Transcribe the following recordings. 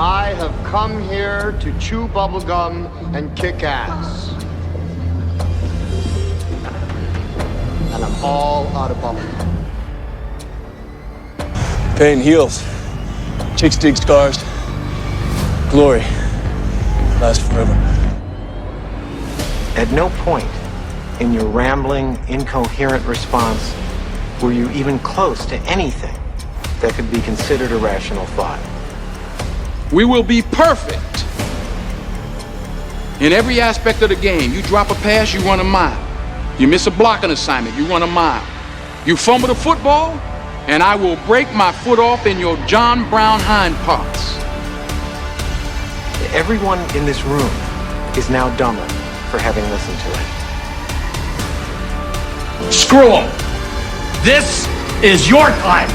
I have come here to chew bubblegum and kick ass. And I'm all out of bubblegum. Pain heals. Chicks dig scars. Glory lasts forever. At no point in your rambling, incoherent response were you even close to anything that could be considered a rational thought. We will be perfect in every aspect of the game. You drop a pass, you run a mile. You miss a blocking assignment, you run a mile. You fumble the football, and I will break my foot off in your John Brown hind parts. Everyone in this room is now dumber for having listened to it. Screw them. This is your time.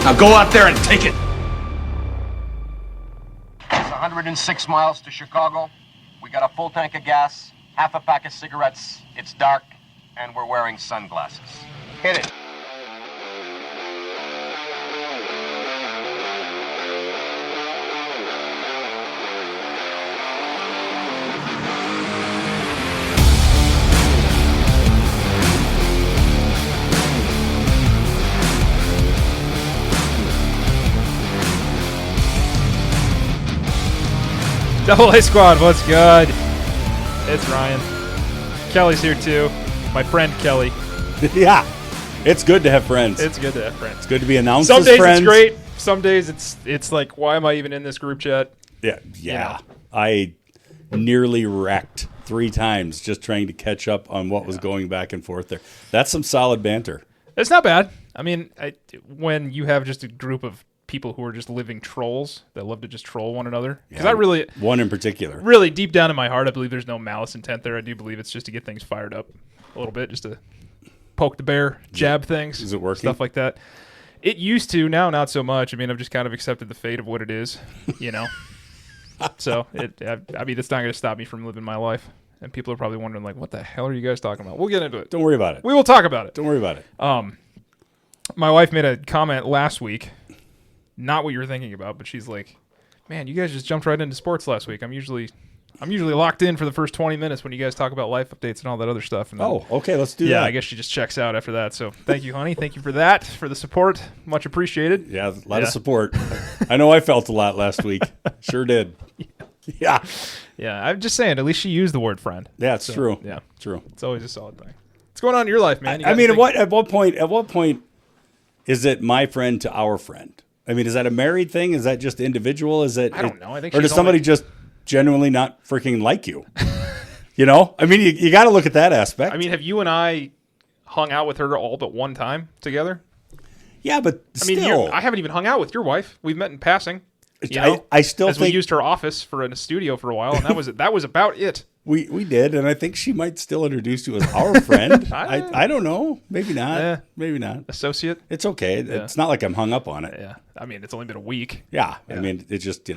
Now go out there and take it. It's 106 miles to Chicago. We got a full tank of gas, half a pack of cigarettes. It's dark, and we're wearing sunglasses. Hit it. Double A Squad, what's good? It's Ryan. Kelly's here too. My friend Kelly. Yeah. It's good to have friends. It's good to have friends. It's good to be announced Some as days friends. it's great. Some days it's like, why am I even in this group chat? Yeah. You know. I nearly wrecked 3 times just trying to catch up on what was going back and forth there. That's some solid banter. It's not bad. I mean, when you have just a group of people who are just living trolls that love to just troll one another. Because one in particular. Really deep down in my heart, I believe there's no malice intent there. I do believe it's just to get things fired up a little bit, just to poke the bear, jab things. Is it working? Stuff like that. It used to, now not so much. I mean, I've just kind of accepted the fate of what it is, you know. So, I mean, it's not going to stop me from living my life. And people are probably wondering, like, what the hell are you guys talking about? We'll get into it. Don't worry about it. We will talk about it. Don't worry about it. My wife made a comment last week, not what you were thinking about, but she's like, man, you guys just jumped right into sports last week. I'm usually locked in for the first 20 minutes when you guys talk about life updates and all that other stuff. And then, okay, let's do that. Yeah, I guess she just checks out after that. So thank you, honey. Thank you for that, for the support. Much appreciated. Yeah, a lot of support. I know I felt a lot last week. Sure did. Yeah. Yeah, I'm just saying, at least she used the word friend. Yeah, it's true. Yeah. True. It's always a solid thing. What's going on in your life, man? I mean, at what point is it my friend to our friend? I mean, is that a married thing? Is that just individual? I don't know. I think or does somebody just genuinely not freaking like you? You know? I mean, you got to look at that aspect. I mean, have you and I hung out with her all but one time together? Yeah, but still. I haven't even hung out with your wife. We've met in passing. I still think we used her office for a studio for a while, and that was about it. We did, and I think she might still introduce you as our friend. I don't know. Maybe not. Maybe not. Associate? It's okay. Yeah. It's not like I'm hung up on it. Yeah. I mean, it's only been a week. Yeah. I mean, it just,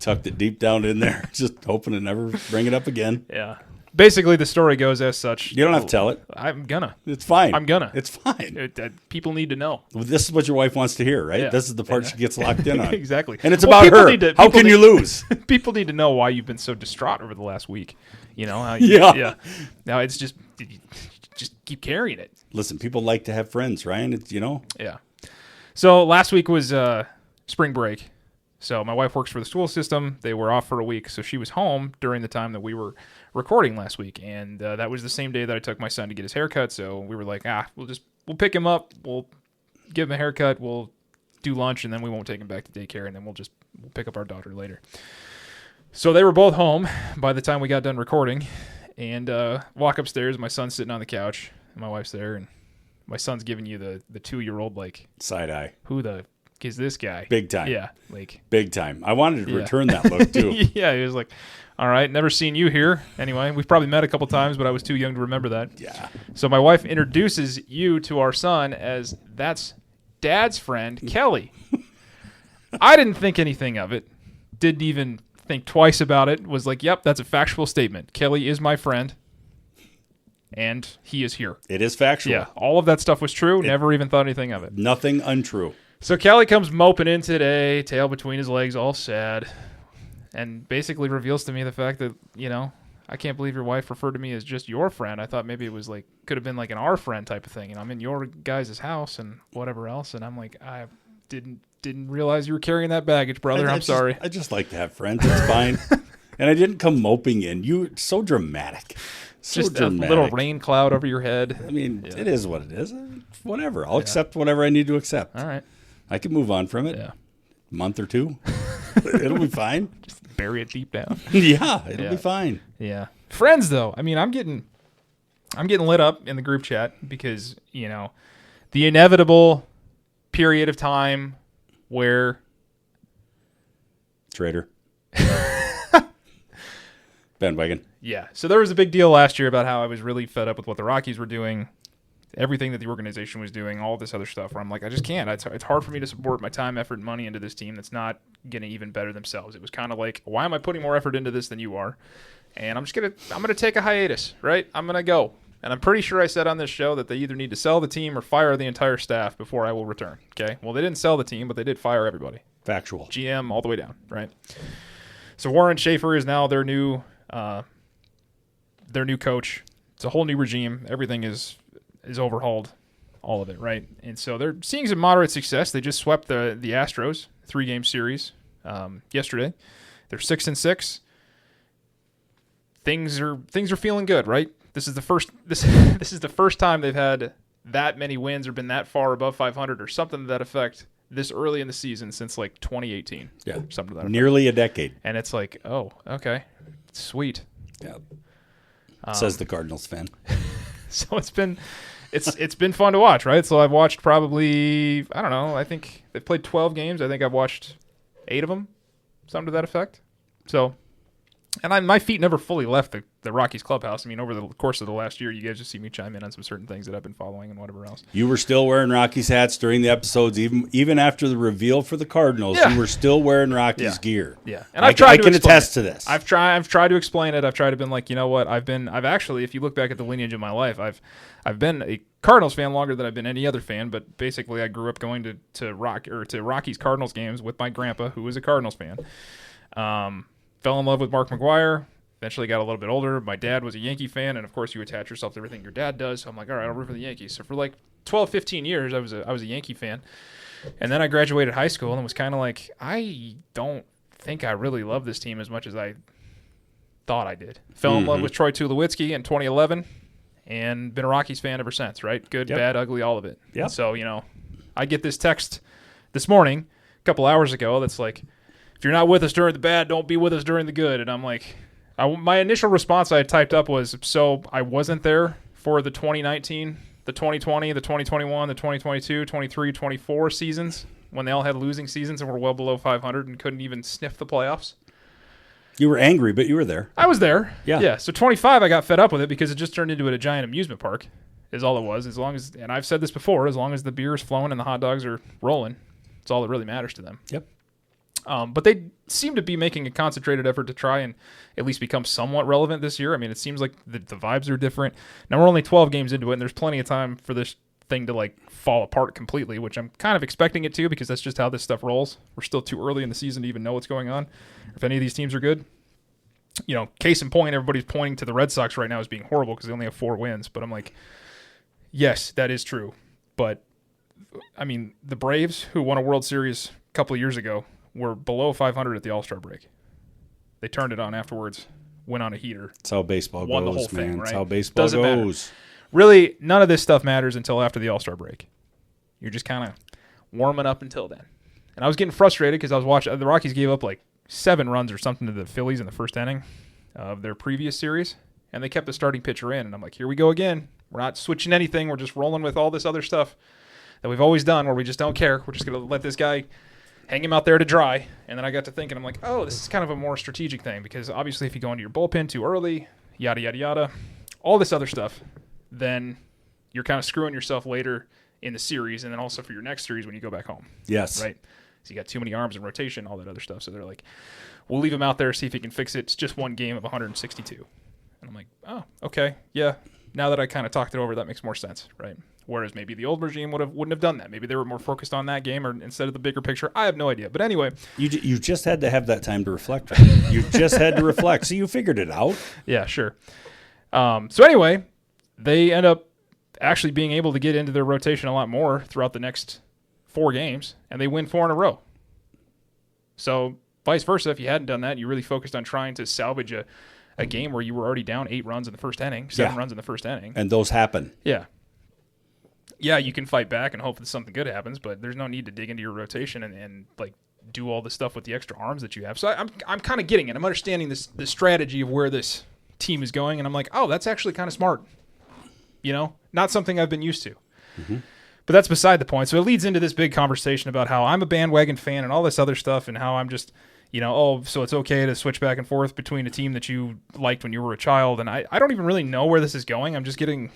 tucked it deep down in there, just hoping to never bring it up again. Yeah. Basically, the story goes as such. You don't have to tell it. I'm gonna. It's fine. I'm gonna. It's fine. People need to know. Well, this is what your wife wants to hear, right? Yeah. This is the part she gets locked in on. Exactly. And it's about her. How can you lose? People need to know why you've been so distraught over the last week. You know? Yeah. Now it's just keep carrying it. Listen, people like to have friends, Ryan. It's, Yeah. So last week was spring break. So my wife works for the school system. They were off for a week, so she was home during the time that we were recording last week, and that was the same day that I took my son to get his haircut. So we were like, we'll pick him up, we'll give him a haircut, we'll do lunch, and then we won't take him back to daycare, and then we'll pick up our daughter later. So they were both home by the time we got done recording, and walk upstairs. My son's sitting on the couch, and my wife's there, and my son's giving you the 2-year-old like side eye. Who the is this guy? Big time. Yeah, like big time. I wanted to return that look too. Yeah, he was like, all right, never seen you here. Anyway, we've probably met a couple times, but I was too young to remember that. Yeah. So my wife introduces you to our son as that's Dad's friend, Kelly. I didn't think anything of it. Didn't even think twice about it. Was like, yep, that's a factual statement. Kelly is my friend, and he is here. It is factual. Yeah, all of that stuff was true. Never even thought anything of it. Nothing untrue. So Callie comes moping in today, tail between his legs, all sad, and basically reveals to me the fact that, I can't believe your wife referred to me as just your friend. I thought maybe it was like, could have been like an our friend type of thing. And I'm in your guys' house and whatever else. And I'm like, I didn't realize you were carrying that baggage, brother. I'm sorry. I just like to have friends. It's fine. And I didn't come moping in. You so dramatic. So Just dramatic. a little rain cloud over your head. I mean, It is what it is. Whatever. I'll accept whatever I need to accept. All right. I can move on from it. Yeah. Month or two. It'll be fine. Just bury it deep down. Yeah, it'll be fine. Yeah. Friends, though. I mean, I'm getting lit up in the group chat because, the inevitable period of time where Trader. Bandwagon. Yeah. So there was a big deal last year about how I was really fed up with what the Rockies were doing, everything that the organization was doing, all this other stuff where I'm like, I just can't. It's hard for me to support my time, effort, and money into this team that's not getting even better themselves. It was kind of like, why am I putting more effort into this than you are? And I'm going to take a hiatus, right? I'm going to go. And I'm pretty sure I said on this show that they either need to sell the team or fire the entire staff before I will return. Okay. Well, they didn't sell the team, but they did fire everybody. Factual. GM all the way down, right? So Warren Schaefer is now their new coach. It's a whole new regime. Everything is overhauled, all of it, right? And so they're seeing some moderate success. They just swept the Astros 3-game series yesterday. They're 6-6. Things are feeling good, right? This is the first time they've had that many wins or been that far above 500 or something to that effect this early in the season since like 2018. Yeah, something to that effect. Nearly a decade. And it's like, oh, okay, sweet. Yeah, says the Cardinals fan. So it's been fun to watch, right? So I've watched probably, I don't know, I think they've played 12 games. I think I've watched 8 of them, something to that effect. So, and my feet never fully left the Rockies clubhouse. I mean, over the course of the last year, you guys just see me chime in on some certain things that I've been following and whatever else. You were still wearing Rockies hats during the episodes, even after the reveal for the Cardinals. Yeah. You were still wearing Rockies gear. Yeah, and I can attest to this. I've tried to explain it. I've tried to been like, you know what? I've actually, if you look back at the lineage of my life, I've been a Cardinals fan longer than I've been any other fan. But basically, I grew up going to Rockies Cardinals games with my grandpa, who was a Cardinals fan. Fell in love with Mark McGwire. Eventually got a little bit older. My dad was a Yankee fan, and of course you attach yourself to everything your dad does. So I'm like, all right, I'll root for the Yankees. So for like 12, 15 years, I was a Yankee fan. And then I graduated high school and was kind of like, I don't think I really love this team as much as I thought I did. Fell in love with Troy Tulowitzki in 2011 and been a Rockies fan ever since, right? Good, bad, ugly, all of it. Yep. So, I get this text this morning, a couple hours ago, that's like, if you're not with us during the bad, don't be with us during the good. And I'm like, my initial response I had typed up was, so I wasn't there for the 2019, the 2020, the 2021, the 2022, 23, 24 seasons when they all had losing seasons and were well below 500 and couldn't even sniff the playoffs. You were angry, but you were there. I was there. Yeah. So 25, I got fed up with it because it just turned into a giant amusement park is all it was. As long as, and I've said this before, as long as the beer is flowing and the hot dogs are rolling, it's all that really matters to them. Yep. But they seem to be making a concentrated effort to try and at least become somewhat relevant this year. I mean, it seems like the vibes are different. Now, we're only 12 games into it, and there's plenty of time for this thing to, like, fall apart completely, which I'm kind of expecting it to because that's just how this stuff rolls. We're still too early in the season to even know what's going on, if any of these teams are good. Case in point, everybody's pointing to the Red Sox right now as being horrible because they only have 4 wins. But I'm like, yes, that is true. But, I mean, the Braves, who won a World Series a couple of years ago, were below 500 at the All-Star break. They turned it on afterwards, went on a heater. That's how baseball won goes, the whole thing, man. right? That's how baseball Doesn't goes. Matter. Really, none of this stuff matters until after the All-Star break. You're just kind of warming up until then. And I was getting frustrated because I was watching. The Rockies gave up like 7 runs or something to the Phillies in the first inning of their previous series, and they kept the starting pitcher in. And I'm like, here we go again. We're not switching anything. We're just rolling with all this other stuff that we've always done where we just don't care. We're just going to let this guy hang him out there to dry. And then I got to thinking, I'm like, oh, this is kind of a more strategic thing because obviously if you go into your bullpen too early, yada, yada, yada, all this other stuff, then you're kind of screwing yourself later in the series and then also for your next series when you go back home. Yes. Right? So you got too many arms in rotation, all that other stuff. So they're like, we'll leave him out there, see if he can fix it. It's just one game of 162. And I'm like, oh, okay, yeah. Now that I kind of talked it over, that makes more sense, right? Whereas maybe the old regime wouldn't have done that. Maybe they were more focused on that game or instead of the bigger picture. I have no idea. But anyway. You just had to have that time to reflect. Right? You just had to reflect. So you figured it out. Yeah, sure. So anyway, they end up actually being able to get into their rotation a lot more throughout the next 4 games, and they win 4 in a row. So vice versa, if you hadn't done that, you really focused on trying to salvage a game where you were already down 8 runs in the first inning, 7 runs in the first inning. And those happen. Yeah. Yeah, you can fight back and hope that something good happens, but there's no need to dig into your rotation and like do all the stuff with the extra arms that you have. So I'm kind of getting it. I'm understanding the strategy of where this team is going, and I'm like, oh, that's actually kind of smart. You know, not something I've been used to. Mm-hmm. But that's beside the point. So it leads into this big conversation about how I'm a bandwagon fan and all this other stuff, and how I'm just, you know, oh, so it's okay to switch back and forth between a team that you liked when you were a child. And I don't even really know where this is going. I'm just getting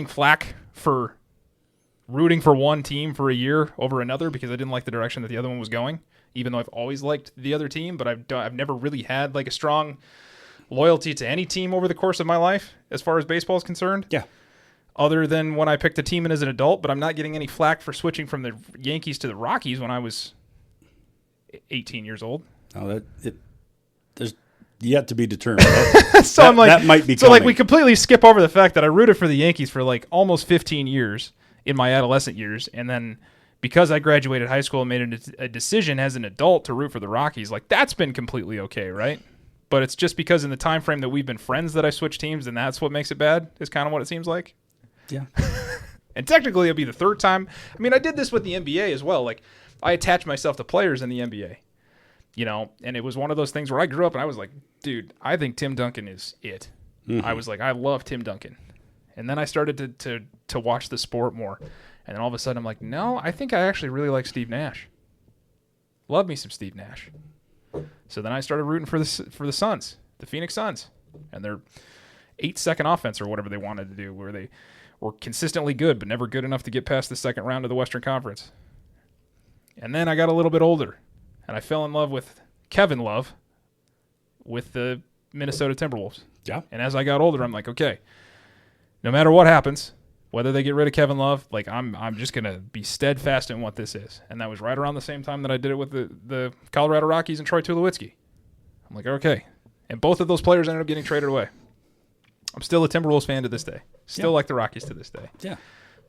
flack for rooting for one team for a year over another because I didn't like the direction that the other one was going, even though I've always liked the other team, but I've never really had like a strong loyalty to any team over the course of my life as far as baseball is concerned. Yeah. Other than when I picked a team in as an adult, but I'm not getting any flack for switching from the Yankees to the Rockies when I was 18 years old. No, there's yet to be determined. So I'm like, that might be so coming. like we completely skip over the fact that I rooted for the Yankees for like almost 15 years in my adolescent years, and then because I graduated high school and made a decision as an adult to root for the Rockies, like that's been completely okay, right? But it's just because in the time frame that we've been friends that I switched teams, and that's what makes it bad, is kind of what it seems like. Yeah. And technically it'll be the 3rd time. I mean, I did this with the NBA as well. Like I attached myself to players in the NBA, you know, and it was one of those things where I grew up and I was like, dude, I think Tim Duncan is it. Mm-hmm. I was like, I love Tim Duncan. And then I started to watch the sport more. And then all of a sudden I'm like, no, I think I actually really like Steve Nash. Love me some Steve Nash. So then I started rooting for the Suns, the Phoenix Suns, and their 8-second offense or whatever they wanted to do, where they were consistently good but never good enough to get past the second round of the Western Conference. And then I got a little bit older, and I fell in love with Kevin Love with the Minnesota Timberwolves. Yeah. And as I got older, I'm like, okay, no matter what happens, whether they get rid of Kevin Love, like I'm just going to be steadfast in what this is. And that was right around the same time that I did it with the Colorado Rockies and Troy Tulowitzki. I'm like, okay. And both of those players ended up getting traded away. I'm still a Timberwolves fan to this day. Still like the Rockies to this day. Yeah.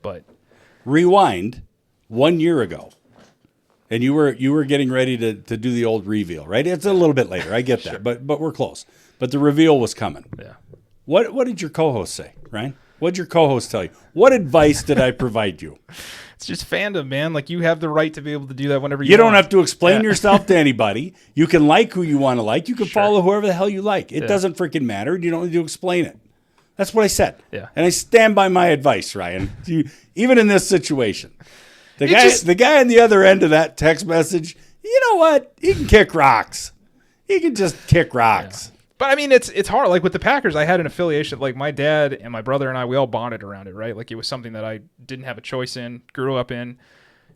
But rewind 1 year ago, and you were getting ready to do the old reveal, right? It's a little bit later. I get that, sure. but we're close. But the reveal was coming. Yeah. What did your co-host say, Ryan? What did your co-host tell you? What advice did I provide you? It's just fandom, man. Like, you have the right to be able to do that whenever you want. You don't have to explain yourself to anybody. You can like who you want to like. You can follow whoever the hell you like. It doesn't freaking matter. You don't need to explain it. That's what I said. Yeah. And I stand by my advice, Ryan. Even in this situation. The guy on the other end of that text message, you know what? He can kick rocks. He can just kick rocks. Yeah. But I mean, it's hard. Like with the Packers, I had an affiliation. Like my dad and my brother and I, we all bonded around it, right? Like it was something that I didn't have a choice in, grew up in.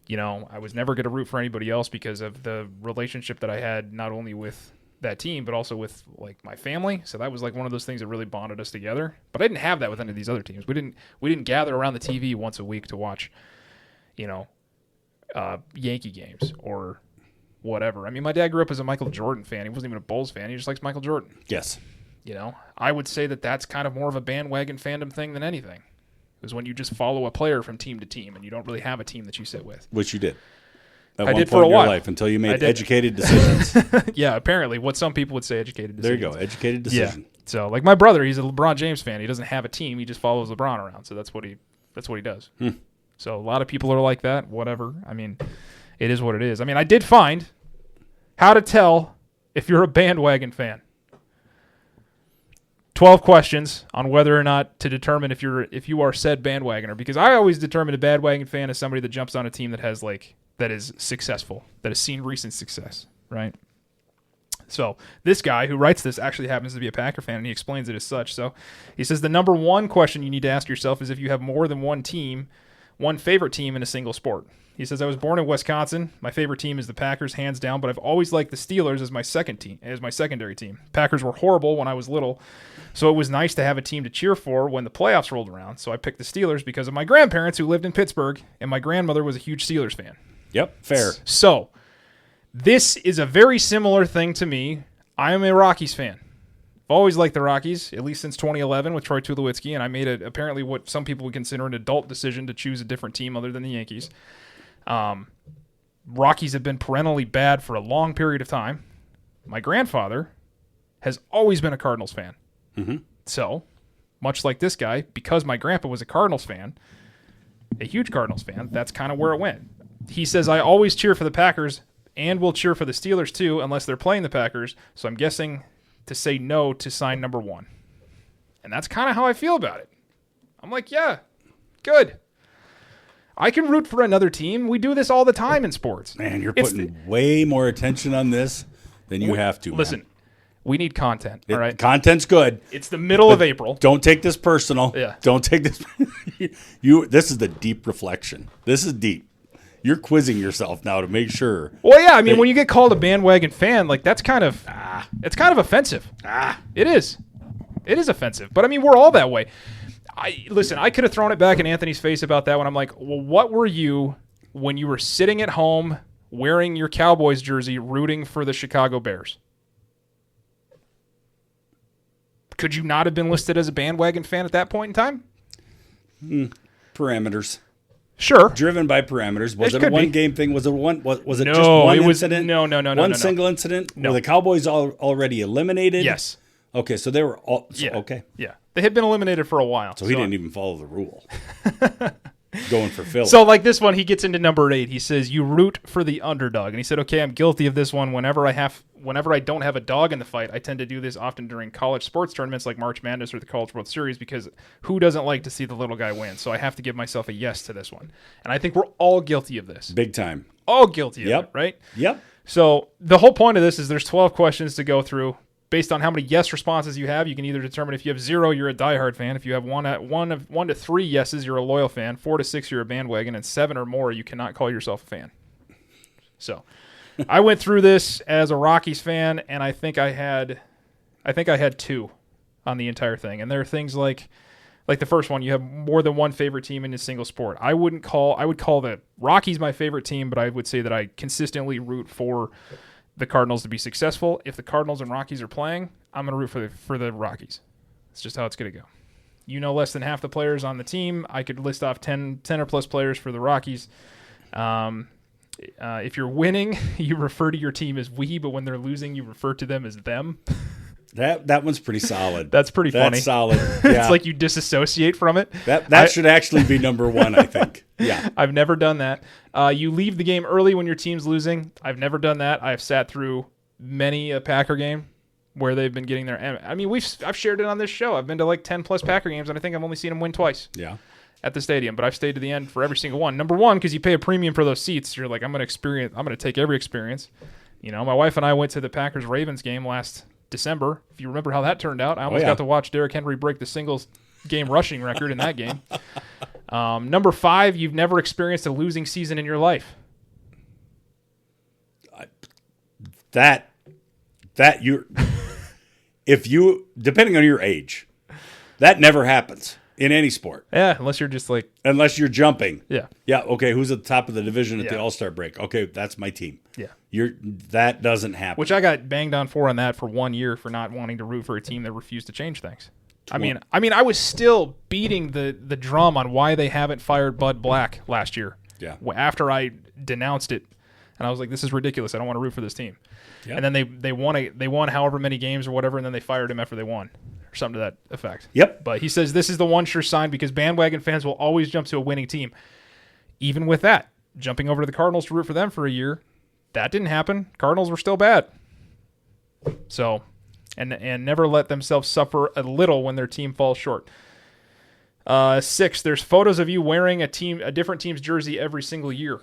You know, I was never going to root for anybody else because of the relationship that I had, not only with that team, but also with like my family. So that was like one of those things that really bonded us together. But I didn't have that with any of these other teams. We didn't gather around the TV once a week to watch, you know, Yankee games or whatever. I mean, my dad grew up as a Michael Jordan fan. He wasn't even a Bulls fan. He just likes Michael Jordan. Yes. You know, I would say that that's kind of more of a bandwagon fandom thing than anything. Is when you just follow a player from team to team and you don't really have a team that you sit with. Which you did. At I one did point for a in your while. life until you made educated decisions. Yeah, apparently. What some people would say educated decisions. There you go. Educated decision. Yeah. So, like my brother, he's a LeBron James fan. He doesn't have a team. He just follows LeBron around. So that's what he does. So a lot of people are like that. Whatever. I mean, it is what it is. I mean, I did find how to tell if you're a bandwagon fan. 12 questions on whether or not to determine if you are said bandwagoner, because I always determine a bandwagon fan as somebody that jumps on a team that is successful, that has seen recent success, right? So this guy who writes this actually happens to be a Packer fan, and he explains it as such. So he says the number one question you need to ask yourself is if you have more than one team, one favorite team in a single sport. He says, I was born in Wisconsin. My favorite team is the Packers, hands down, but I've always liked the Steelers as my secondary team. Packers were horrible when I was little, so it was nice to have a team to cheer for when the playoffs rolled around. So I picked the Steelers because of my grandparents who lived in Pittsburgh, and my grandmother was a huge Steelers fan. Yep, fair. So this is a very similar thing to me. I am a Rockies fan. Always liked the Rockies, at least since 2011 with Troy Tulowitzki, and I made apparently what some people would consider an adult decision to choose a different team other than the Yankees. Rockies have been perennially bad for a long period of time. My grandfather has always been a Cardinals fan. Mm-hmm. So, much like this guy, because my grandpa was a Cardinals fan, a huge Cardinals fan, that's kind of where it went. He says, I always cheer for the Packers and will cheer for the Steelers too, unless they're playing the Packers. So I'm guessing to say no to sign number 1. And that's kind of how I feel about it. I'm like, yeah, good. I can root for another team. We do this all the time in sports. Man, you're putting way more attention on this than you have to. Listen, man. We need content, all right? Content's good. It's the middle of April. Don't take this personal. Yeah. Don't take this. This is the deep reflection. This is deep. You're quizzing yourself now to make sure. Well, yeah, I mean, when you get called a bandwagon fan, like that's kind of it's kind of offensive. It is. It is offensive. But I mean, we're all that way. Listen, I could have thrown it back in Anthony's face about that when I'm like, well, what were you when you were sitting at home wearing your Cowboys jersey rooting for the Chicago Bears? Could you not have been listed as a bandwagon fan at that point in time? Parameters. Sure. Driven by parameters. Was it a could be. one-game thing? Was it just No, one it was- incident? no. One single incident? No. Were the Cowboys already eliminated? Yes. Okay, so they were all... So, Yeah. Okay. Yeah. They had been eliminated for a while. So he didn't even follow the rule. Going for Philly. So like this one, he gets into number 8. He says, you root for the underdog. And he said, okay, I'm guilty of this one. Whenever I don't have a dog in the fight, I tend to do this often during college sports tournaments like March Madness or the College World Series because who doesn't like to see the little guy win? So I have to give myself a yes to this one. And I think we're all guilty of this. Big time. All guilty of it, right? Yep. So the whole point of this is there's 12 questions to go through. Based on how many yes responses you have, you can either determine if you have 0, you're a diehard fan. If you have 1 to 3 yeses, you're a loyal fan. 4 to 6, you're a bandwagon, and 7 or more, you cannot call yourself a fan. So, I went through this as a Rockies fan, and I think I had 2 on the entire thing. And there are things like the first one, you have more than one favorite team in a single sport. I would call the Rockies my favorite team, but I would say that I consistently root for the Cardinals to be successful. If the Cardinals and Rockies are playing, I'm going to root for the Rockies. It's just how it's going to go. You know less than half the players on the team. I could list off 10 or plus players for the Rockies. If you're winning, you refer to your team as we, but when they're losing, you refer to them as them. That one's pretty solid. That's pretty funny. That's solid. Yeah. It's like you disassociate from it. That should actually be number 1, I think. Yeah. I've never done that. You leave the game early when your team's losing. I've never done that. I've sat through many a Packer game where they've been getting their... I mean, I've shared it on this show. I've been to like 10-plus Packer games, and I think I've only seen them win twice. Yeah. At the stadium, but I've stayed to the end for every single one. Number 1, because you pay a premium for those seats. You're like, I'm going to take every experience. You know, my wife and I went to the Packers-Ravens game last December. If you remember how that turned out, I almost got to watch Derrick Henry break the singles game rushing record in that game. Number 5, you've never experienced a losing season in your life. That depending on your age, that never happens in any sport. Yeah, unless you're just like... Unless you're jumping. Yeah. Yeah, okay, who's at the top of the division at the All-Star break? Okay, that's my team. Yeah. That doesn't happen. Which I got banged on for 1 year for not wanting to root for a team that refused to change things. I mean, I was still beating the drum on why they haven't fired Bud Black last year. Yeah. After I denounced it, and I was like, "This is ridiculous. I don't want to root for this team." Yep. And then they won however many games or whatever, and then they fired him after they won, or something to that effect. Yep. But he says this is the one sure sign because bandwagon fans will always jump to a winning team. Even with that, jumping over to the Cardinals to root for them for a year, that didn't happen. Cardinals were still bad. So. And never let themselves suffer a little when their team falls short. 6, there's photos of you wearing a different team's jersey every single year.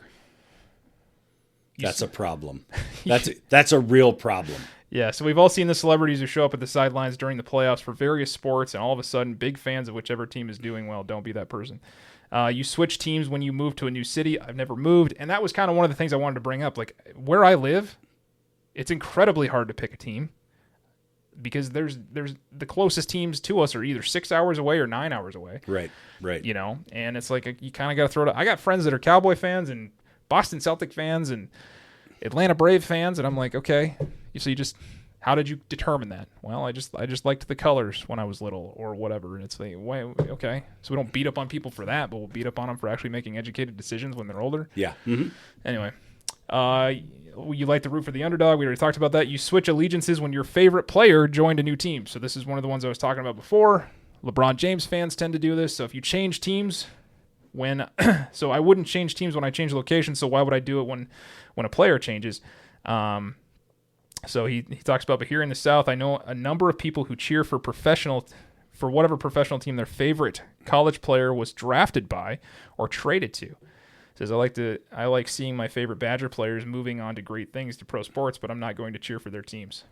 That's a problem. That's a real problem. Yeah, so we've all seen the celebrities who show up at the sidelines during the playoffs for various sports, and all of a sudden, big fans of whichever team is doing well. Don't be that person. You switch teams when you move to a new city. I've never moved, and that was kind of one of the things I wanted to bring up. Like where I live, it's incredibly hard to pick a team because there's the closest teams to us are either 6 hours away or 9 hours away. Right. You know, and it's like you kind of got to throw it. I got friends that are Cowboy fans and Boston Celtic fans and Atlanta Brave fans, and I'm like, okay, so you just. How did you determine that? Well, I just liked the colors when I was little or whatever. And it's like, well, okay. So we don't beat up on people for that, but we'll beat up on them for actually making educated decisions when they're older. Yeah. Mm-hmm. Anyway, you like to root for the underdog. We already talked about that. You switch allegiances when your favorite player joined a new team. So this is one of the ones I was talking about before. LeBron James fans tend to do this. So if you change teams so I wouldn't change teams when I change location. So why would I do it when a player changes? So he talks about, but here in the South, I know a number of people who cheer for whatever professional team their favorite college player was drafted by or traded to. Says I like seeing my favorite Badger players moving on to great things to pro sports, but I'm not going to cheer for their teams.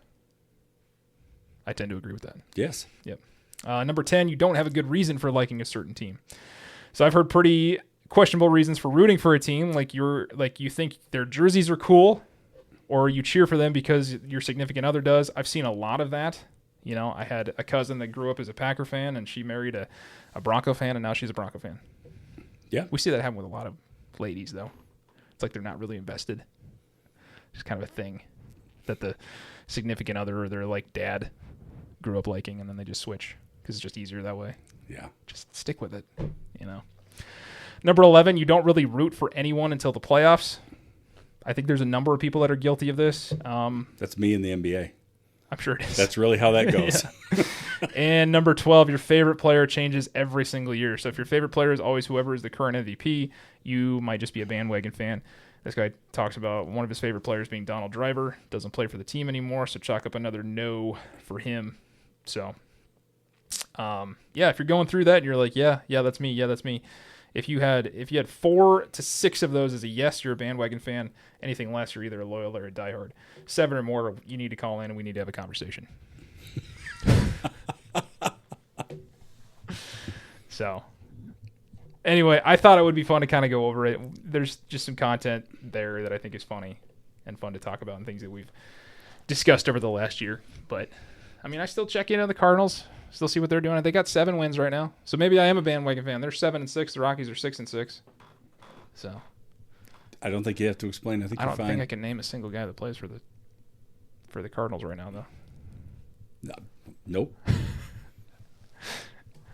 I tend to agree with that. Yes. Yep. Number 10, you don't have a good reason for liking a certain team. So I've heard pretty questionable reasons for rooting for a team, like you think their jerseys are cool. Or you cheer for them because your significant other does. I've seen a lot of that. You know, I had a cousin that grew up as a Packer fan, and she married a Bronco fan, and now she's a Bronco fan. Yeah. We see that happen with a lot of ladies, though. It's like they're not really invested. It's kind of a thing that the significant other or their, like, dad grew up liking, and then they just switch because it's just easier that way. Yeah. Just stick with it, you know. Number 11, you don't really root for anyone until the playoffs. I think there's a number of people that are guilty of this. That's me in the NBA. I'm sure it is. That's really how that goes. And number 12, your favorite player changes every single year. So if your favorite player is always whoever is the current MVP, you might just be a bandwagon fan. This guy talks about one of his favorite players being Donald Driver. Doesn't play for the team anymore, so chalk up another no for him. So, if you're going through that and you're like, yeah, that's me. If you had 4 to 6 of those as a yes, you're a bandwagon fan. Anything less, you're either a loyal or a diehard. 7 or more, you need to call in and we need to have a conversation. So, anyway, I thought it would be fun to kind of go over it. There's just some content there that I think is funny and fun to talk about and things that we've discussed over the last year. But, I mean, I still check in on the Cardinals. Still see what they're doing. They got 7 wins right now, so maybe I am a bandwagon fan. They're 7-6. The Rockies are 6-6. So I don't think you have to explain. I think I you're don't fine. think I can name a single guy that plays for the Cardinals right now, though. No, nope.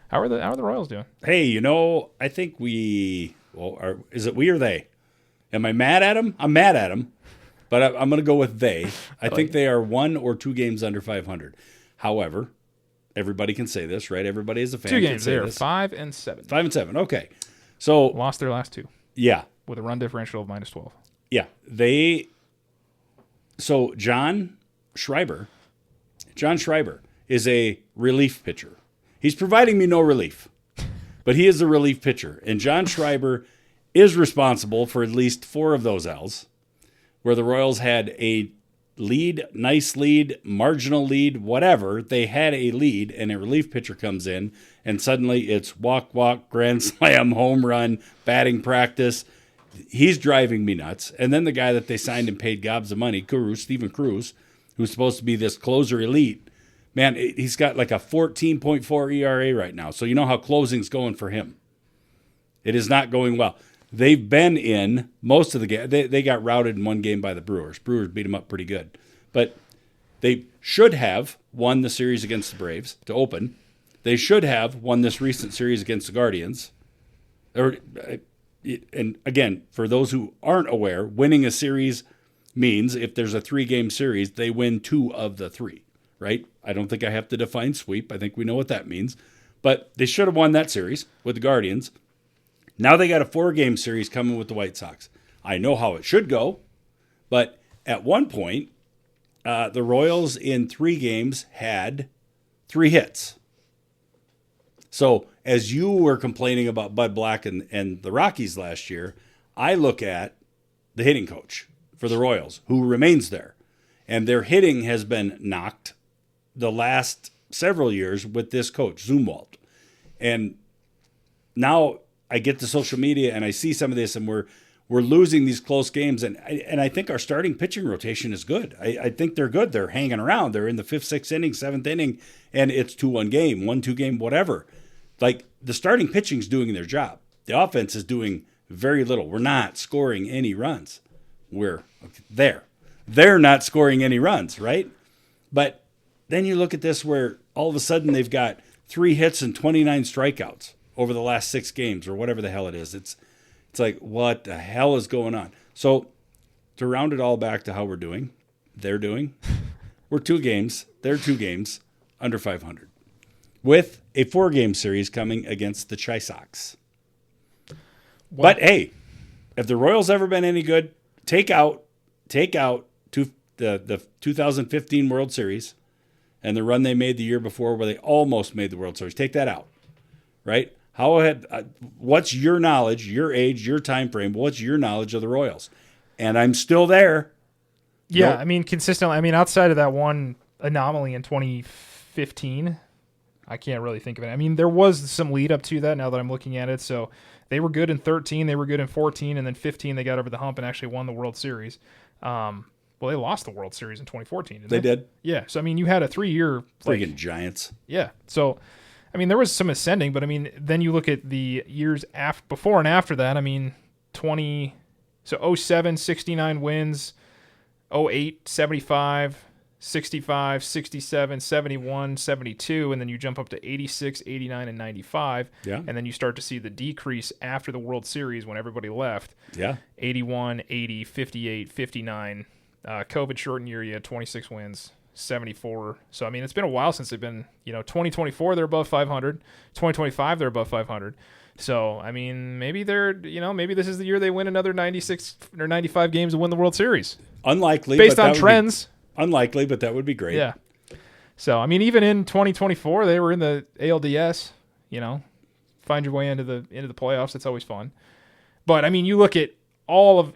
How are the Royals doing? Hey, I think is it we or they? Am I mad at them? I'm mad at them, but I'm going to go with they. I think they are 1 or 2 games under 500. However, everybody can say this, right? Everybody is a fan. 2 games. They are this. 5-7. 5-7. Okay. So Lost their last 2. Yeah. With a run differential of -12. Yeah. So John Schreiber is a relief pitcher. He's providing me no relief, but he is a relief pitcher. And John Schreiber is responsible for at least 4 of those L's, where the Royals had a lead, nice lead, marginal lead, whatever. They had a lead, and a relief pitcher comes in, and suddenly it's walk, grand slam, home run, batting practice. He's driving me nuts. And then the guy that they signed and paid gobs of money, Stephen Cruz, who's supposed to be this closer elite, man, he's got like a 14.4 ERA right now. So you know how closing's going for him. It is not going well. They've been in most of the game. They got routed in one game by the Brewers. Brewers beat them up pretty good. But they should have won the series against the Braves to open. They should have won this recent series against the Guardians. And again, for those who aren't aware, winning a series means if there's a 3-game series, they win 2 of the 3, right? I don't think I have to define sweep. I think we know what that means. But they should have won that series with the Guardians. Now they got a 4-game series coming with the White Sox. I know how it should go, but at one point, the Royals in 3 games had 3 hits. So as you were complaining about Bud Black and the Rockies last year, I look at the hitting coach for the Royals, who remains there. And their hitting has been knocked the last several years with this coach, Zumwalt. And now I get to social media and I see some of this, and we're losing these close games, and I think our starting pitching rotation is good. I think they're good. They're hanging around. They're in the 5th, 6th inning, 7th inning, and it's 2-1 game, 1-2 game, whatever. Like, the starting pitching's doing their job. The offense is doing very little. We're not scoring any runs. We're there. They're not scoring any runs, right? But then you look at this where all of a sudden they've got 3 hits and 29 strikeouts over the last 6 games or whatever the hell it is. It's like, what the hell is going on? So to round it all back to how we're doing, they're 2 games, they're 2 games under 500 with a 4-game series coming against the Chi Sox. But hey, if the Royals ever been any good, take out the 2015 World Series and the run they made the year before where they almost made the World Series. Take that out, right? What's your knowledge, your age, your time frame? What's your knowledge of the Royals? And I'm still there. Yeah, Nope. I mean, consistently. I mean, outside of that one anomaly in 2015, I can't really think of it. I mean, there was some lead up to that now that I'm looking at it. So they were good in 13, they were good in 14, and then 15 they got over the hump and actually won the World Series. Well, they lost the World Series in 2014, didn't they? They did. Yeah, so I mean, you had a 3-year... Friggin' Giants. Yeah, so... I mean, there was some ascending, but I mean, then you look at the years before and after that. I mean, 07, 69 wins, 08, 75, 65, 67, 71, 72, and then you jump up to 86, 89, and 95. Yeah. And then you start to see the decrease after the World Series when everybody left. Yeah. 81, 80, 58, 59. COVID shortened year, you had 26 wins. 74. So, I mean, it's been a while since they've been, 2024, they're above 500. 2025, they're above 500. So, I mean, maybe maybe this is the year they win another 96 or 95 games and win the World Series. Unlikely. Based on trends. Unlikely, but that would be great. Yeah. So, I mean, even in 2024, they were in the ALDS, find your way into the playoffs. It's always fun. But, I mean, you look at all the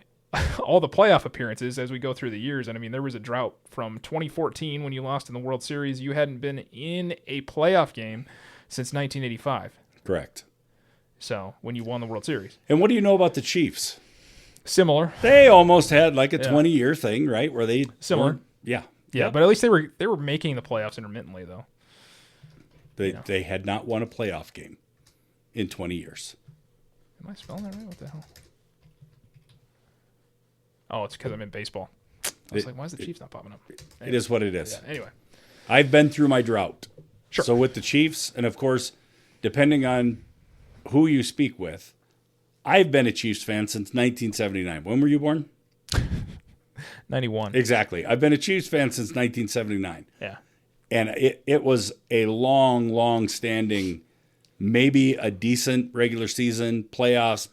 playoff appearances as we go through the years. And I mean, there was a drought from 2014 when you lost in the World Series. You hadn't been in a playoff game since 1985. Correct. So when you won the World Series. And what do you know about the Chiefs? Similar. They almost had like a 20-year thing, right? Where they similar. Yeah. Yeah, but at least they were making the playoffs intermittently though. They had not won a playoff game in 20 years. Am I spelling that right? What the hell? Oh, it's because I'm in baseball. I was like, why is the Chiefs not popping up? Anyway. It is what it is. Yeah, anyway. I've been through my drought. Sure. So with the Chiefs, and of course, depending on who you speak with, I've been a Chiefs fan since 1979. When were you born? 91. Exactly. I've been a Chiefs fan since 1979. Yeah. And it was a long standing, maybe a decent regular season, playoffs.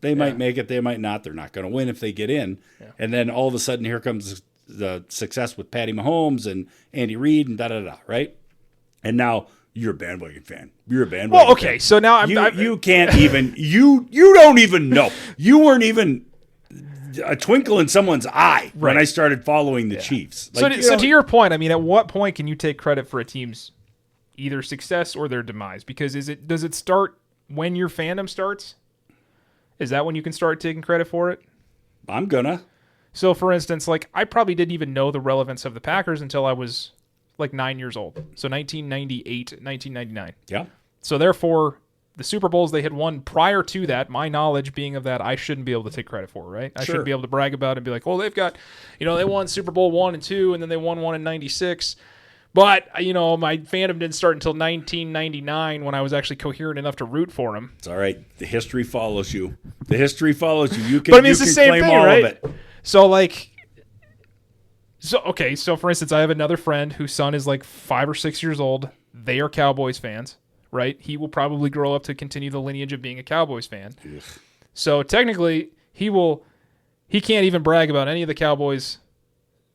They might make it, they might not. They're not going to win if they get in. Yeah. And then all of a sudden, here comes the success with Patty Mahomes and Andy Reid and da-da-da, right? And now you're a bandwagon fan. You're a bandwagon Well, okay, fan. so now you can't even, you don't even know. You weren't even a twinkle in someone's eye when I started following the Chiefs. Like, so to your point, I mean, at what point can you take credit for a team's either success or their demise? Because does it start when your fandom starts? Is that when you can start taking credit for it? I'm gonna. So, for instance, like I probably didn't even know the relevance of the Packers until I was like 9 years old. So 1998, 1999. Yeah. So therefore, the Super Bowls they had won prior to that, my knowledge being of that, I shouldn't be able to take credit for, right? I shouldn't be able to brag about it and be like, well, they've got, they won Super Bowl 1 and 2, and then they won one in 96. But, my fandom didn't start until 1999 when I was actually coherent enough to root for him. It's all right. The history follows you. You can, but I mean, it's the same thing, right? Of it. So for instance, I have another friend whose son is like 5 or 6 years old. They are Cowboys fans, right? He will probably grow up to continue the lineage of being a Cowboys fan. Ugh. So technically, he can't even brag about any of the Cowboys'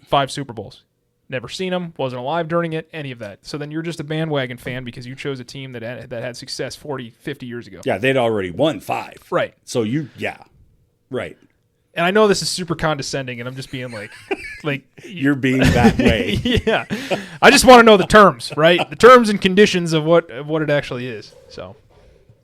5 Super Bowls. Never seen them, wasn't alive during it, any of that. So then you're just a bandwagon fan because you chose a team that had success 40, 50 years ago. Yeah, they'd already won 5. Right. So right. And I know this is super condescending, and I'm just being like you're being that way. Yeah. I just want to know the terms, right? The terms and conditions of what it actually is. So,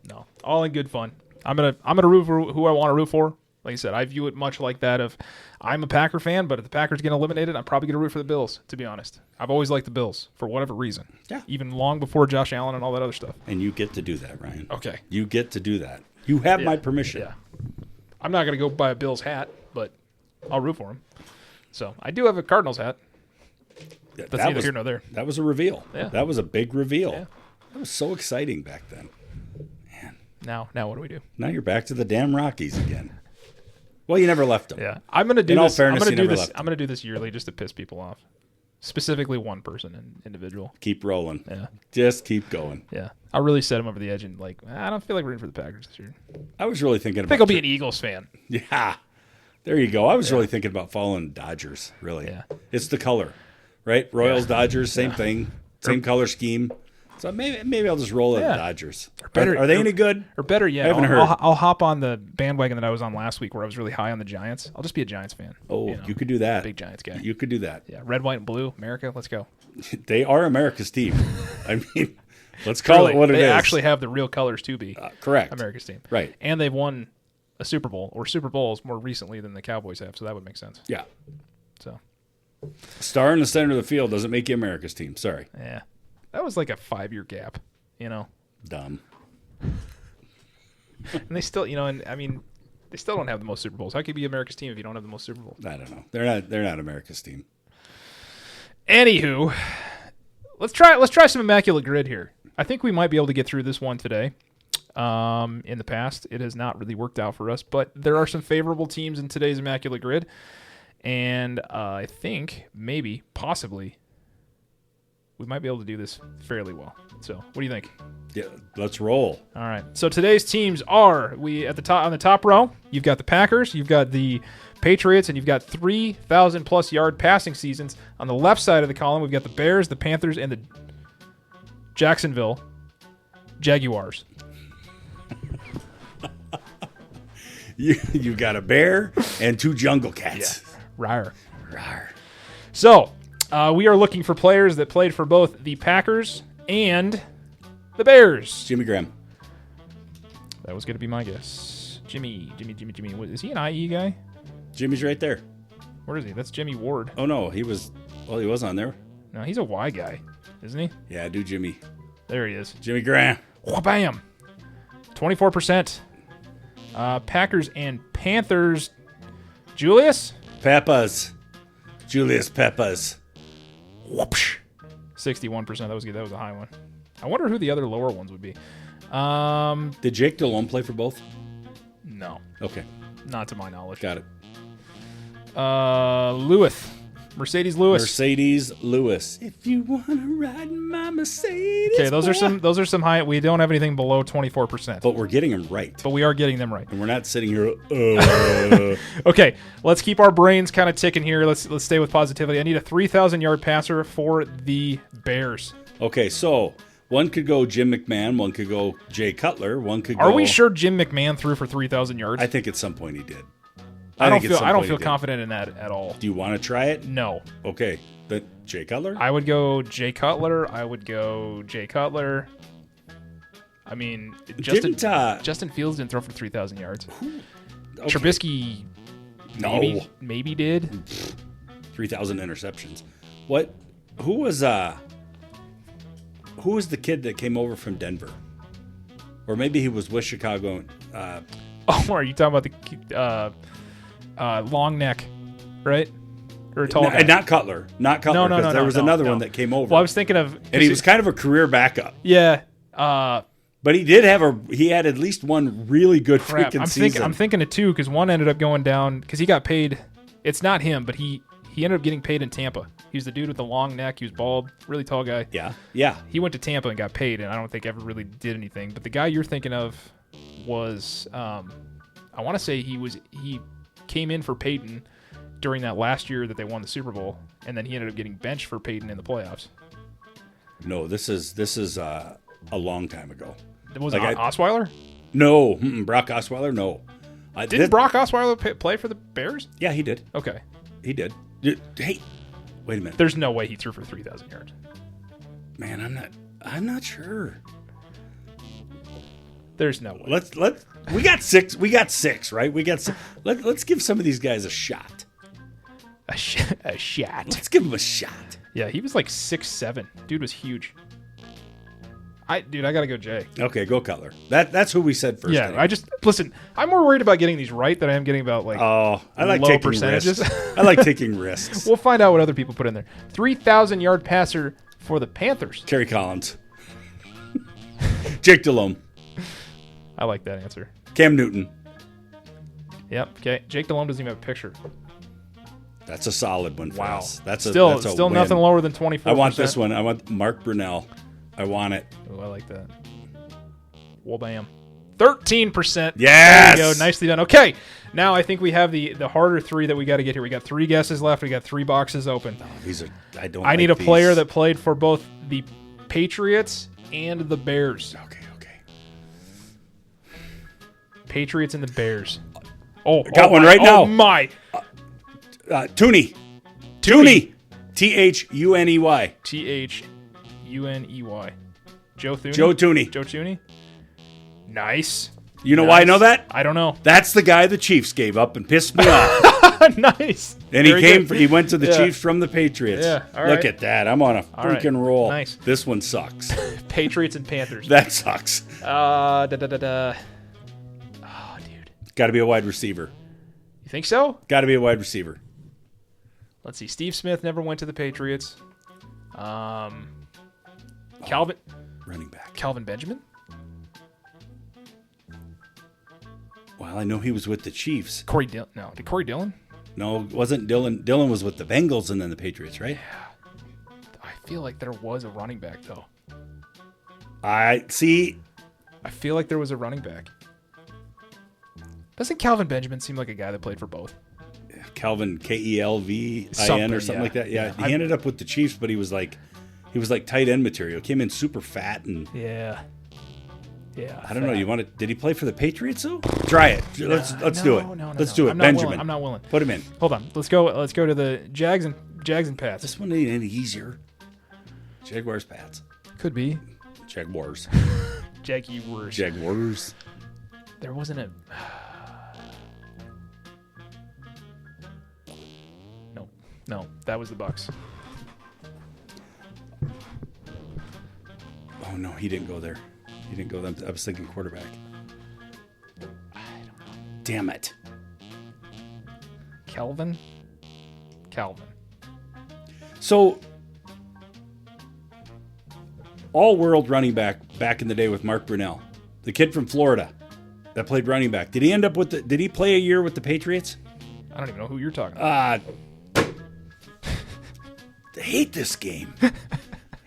no, all in good fun. I'm gonna root for who I want to root for. Like I said, I view it much like that of I'm a Packer fan, but if the Packers get eliminated, I'm probably gonna root for the Bills. To be honest, I've always liked the Bills for whatever reason. Yeah. Even long before Josh Allen and all that other stuff. And you get to do that, Ryan. Okay. You get to do that. You have my permission. Yeah. I'm not gonna go buy a Bills hat, but I'll root for him. So I do have a Cardinals hat. That's neither here nor there. That was a reveal. Yeah. That was a big reveal. Yeah. That was so exciting back then. Man. Now what do we do? Now you're back to the damn Rockies again. Well, you never left them. Yeah, I'm gonna do In all this. fairness, I'm you gonna do never this. left them. I'm gonna do this yearly just to piss people off. Specifically, one person, an individual. Keep rolling. Yeah. Just keep going. Yeah, I'll really set him over the edge and I don't feel like rooting for the Packers this year. I was really thinking I about. think I'll be an Eagles fan. Yeah. There you go. I was really thinking about following Dodgers, really. Yeah. It's the color, right? Royals, Dodgers, same thing. Same color scheme. So maybe I'll just roll at the Dodgers. Are they any good? Or better yet, I haven't heard. I'll hop on the bandwagon that I was on last week where I was really high on the Giants. I'll just be a Giants fan. Oh, you could do that. Big Giants guy. You could do that. Yeah, red, white, and blue, America, let's go. They are America's team. I mean, let's call it what it is. They actually have the real colors to be correct. America's team. Right. And they've won a Super Bowl or Super Bowls more recently than the Cowboys have, so that would make sense. Yeah. So, star in the center of the field doesn't make you America's team. Sorry. yeah. That was like a 5-year gap, Dumb. And they still, they still don't have the most Super Bowls. How can you be America's team if you don't have the most Super Bowls? I don't know. They're not America's team. Anywho, let's try some Immaculate Grid here. I think we might be able to get through this one today. In the past, it has not really worked out for us, but there are some favorable teams in today's Immaculate Grid, and I think maybe, possibly, we might be able to do this fairly well. So, what do you think? Yeah, let's roll. All right. So today's teams are on the top row. You've got the Packers, you've got the Patriots, and you've got 3,000+ yard passing seasons. On the left side of the column, we've got the Bears, the Panthers, and the Jacksonville Jaguars. You got a bear and 2 jungle cats. Yeah. Rawr. Rawr. So, we are looking for players that played for both the Packers and the Bears. Jimmy Graham. That was going to be my guess. Jimmy. What, is he an IE guy? Jimmy's right there. Where is he? That's Jimmy Ward. Oh, no. He was on there. No, he's a Y guy, isn't he? Yeah, do Jimmy. There he is. Jimmy Graham. Bam. 24%. Packers and Panthers. Julius? Peppers. Julius Peppers. Whoopsh. 61%. That was good. That was a high one. I wonder who the other lower ones would be. Did Jake Delhomme play for both? No. Okay. Not to my knowledge. Got it. Lewis. Mercedes Lewis. Mercedes Lewis. If you want to ride my Mercedes. Okay, those are some high. We don't have anything below 24%. But we're getting them right. But we are getting them right. And we're not sitting here. Okay, let's keep our brains kind of ticking here. Let's stay with positivity. I need a 3,000-yard passer for the Bears. Okay, so one could go Jim McMahon, one could go Jay Cutler, one could go. Are we sure Jim McMahon threw for 3,000 yards? I think at some point he did. I don't feel confident in that at all. Do you want to try it? No. Okay, then Jay Cutler? I would go Jay Cutler. I mean, Justin Fields didn't throw for 3,000 yards. Okay. Trubisky maybe did. 3,000 interceptions. What? Who was the kid that came over from Denver? Or maybe he was with Chicago. Are you talking about the long neck, right? Or a tall guy? Not Cutler. Not Cutler. No. There was another one that came over. Well, I was thinking of... And he was kind of a career backup. Yeah. But he had at least one really good freaking season. I'm thinking of two because one ended up going down because he got paid. It's not him, but he ended up getting paid in Tampa. He was the dude with the long neck. He was bald, really tall guy. Yeah. He went to Tampa and got paid, and I don't think ever really did anything. But the guy you're thinking of was, I want to say he came in for Peyton during that last year that they won the Super Bowl, and then he ended up getting benched for Peyton in the playoffs. No, this is a long time ago. Was it Osweiler? No, Brock Osweiler. No. Didn't Brock Osweiler play for the Bears? Yeah, he did. Okay, he did. Hey, wait a minute. There's no way he threw for 3,000 yards. Man, I'm not sure. There's no way. Let's We got six. We got six, right? Let's give some of these guys a shot. A shot. Let's give them a shot. Yeah, he was like 6'7". Dude was huge. I gotta go Jay. Okay, go Cutler. That's who we said first. Yeah, anyway. listen. I'm more worried about getting these right than I am getting about like I like low taking percentages. risks. I like taking risks. We'll find out what other people put in there. 3,000-yard passer for the Panthers. Kerry Collins. Jake Delhomme. I like that answer. Cam Newton. Yep. Okay. Jake Delhomme doesn't even have a picture. That's a solid one for Wow. us. That's still win. nothing lower than 24%. I want this one. I want Mark Brunell. I want it. Oh, I like that. Well, bam. 13%. Yes. There you go. Nicely done. Okay. Now I think we have the harder three that we got to get here. We got 3 guesses left. We got 3 boxes open. These are. I need a player that played for both the Patriots and the Bears. Okay. Patriots and the Bears. Oh, got one right now. Oh my. Tooney. Tooney. Thuney. Thuney. Joe Thuney. Joe Tooney. Joe Tooney. Nice. You know why I know that? I don't know. That's the guy the Chiefs gave up and pissed me off. Nice. And he went to the Chiefs from the Patriots. Yeah. All Look right. at that. I'm on a freaking roll. Nice. This one sucks. Patriots and Panthers. That sucks. Oh, dude. Got to be a wide receiver. You think so? Got to be a wide receiver. Let's see. Steve Smith never went to the Patriots. Calvin Running back. Calvin Benjamin? Well, I know he was with the Chiefs. Corey Dillon? No. Did Corey Dillon? No, it wasn't Dillon. Dillon was with the Bengals and then the Patriots, right? I feel like there was a running back, though. I feel like there was a running back. Doesn't Calvin Benjamin seem like a guy that played for both? Kelvin, Kelvin or something like that. Yeah, he ended up with the Chiefs, but he was like tight end material. Came in super fat and yeah. I don't know. You want to? Did he play for the Patriots though? Try it. Let's do it. Let's do it. Benjamin. I'm not willing. Put him in. Hold on. Let's go to the Jags and Pats. This one ain't any easier. Jaguars, Pats. Could be. Jaguars. Jaguars. There wasn't a. No, that was the Bucks. Oh no, he didn't go there. He didn't go there. I was thinking quarterback. I don't know. Damn it. Calvin. So, all-world running back in the day with Mark Brunell, the kid from Florida that played running back. Did he play a year with the Patriots? I don't even know who you're talking about. I hate this game.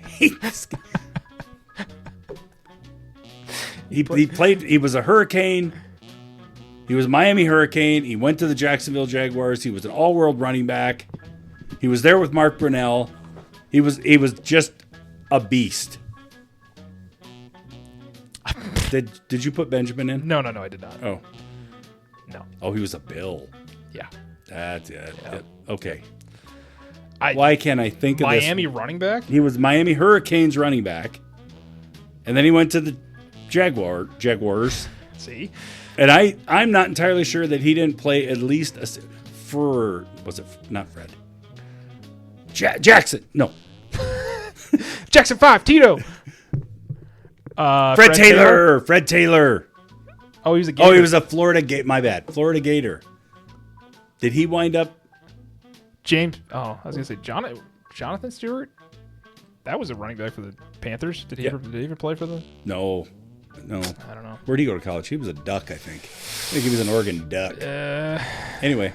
He played. He was a Hurricane. He was a Miami Hurricane. He went to the Jacksonville Jaguars. He was an all-world running back. He was there with Mark Brunell. He was just a beast. Did you put Benjamin in? No, I did not. Oh. No. Oh, he was a Bill. Yeah. That's it. Yeah. Okay. Why can't I think of this? Miami running back? He was Miami Hurricanes running back. And then he went to the Jaguars. See? And I'm not entirely sure that he didn't play at least was it not Fred? Jackson. No. Jackson 5, Tito. Fred Taylor. Oh, he was a Gator. Oh, he was a Florida Gator. My bad. Florida Gator. Did he wind up? James. Oh, I was going to say Jonathan Stewart. That was a running back for the Panthers. Did he ever play for the? No. I don't know. Where'd he go to college? He was a Duck, I think. I think he was an Oregon Duck. Anyway.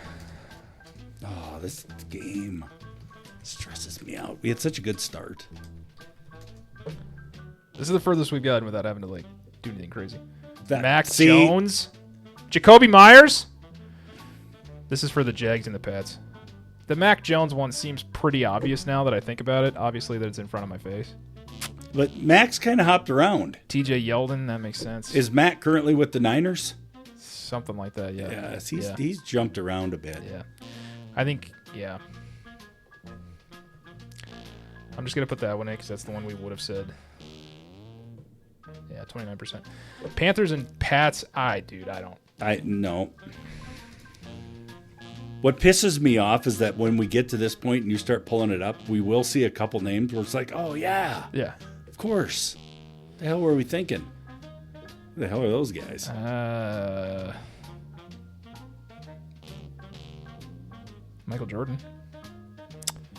Oh, this game stresses me out. We had such a good start. This is the furthest we've gotten without having to do anything crazy. Mac Jones, Jacoby Myers. This is for the Jags and the Pats. The Mac Jones one seems pretty obvious now that I think about it. Obviously, that it's in front of my face. But Mac's kind of hopped around. TJ Yeldon, that makes sense. Is Mac currently with the Niners? Something like that, yeah. Yeah, he's jumped around a bit. Yeah. I think, yeah. I'm just going to put that one in because that's the one we would have said. Yeah, 29%. Panthers and Pats. No. What pisses me off is that when we get to this point and you start pulling it up, we will see a couple names where it's like, oh, yeah. Yeah. Of course. What the hell were we thinking? Who the hell are those guys? Michael Jordan.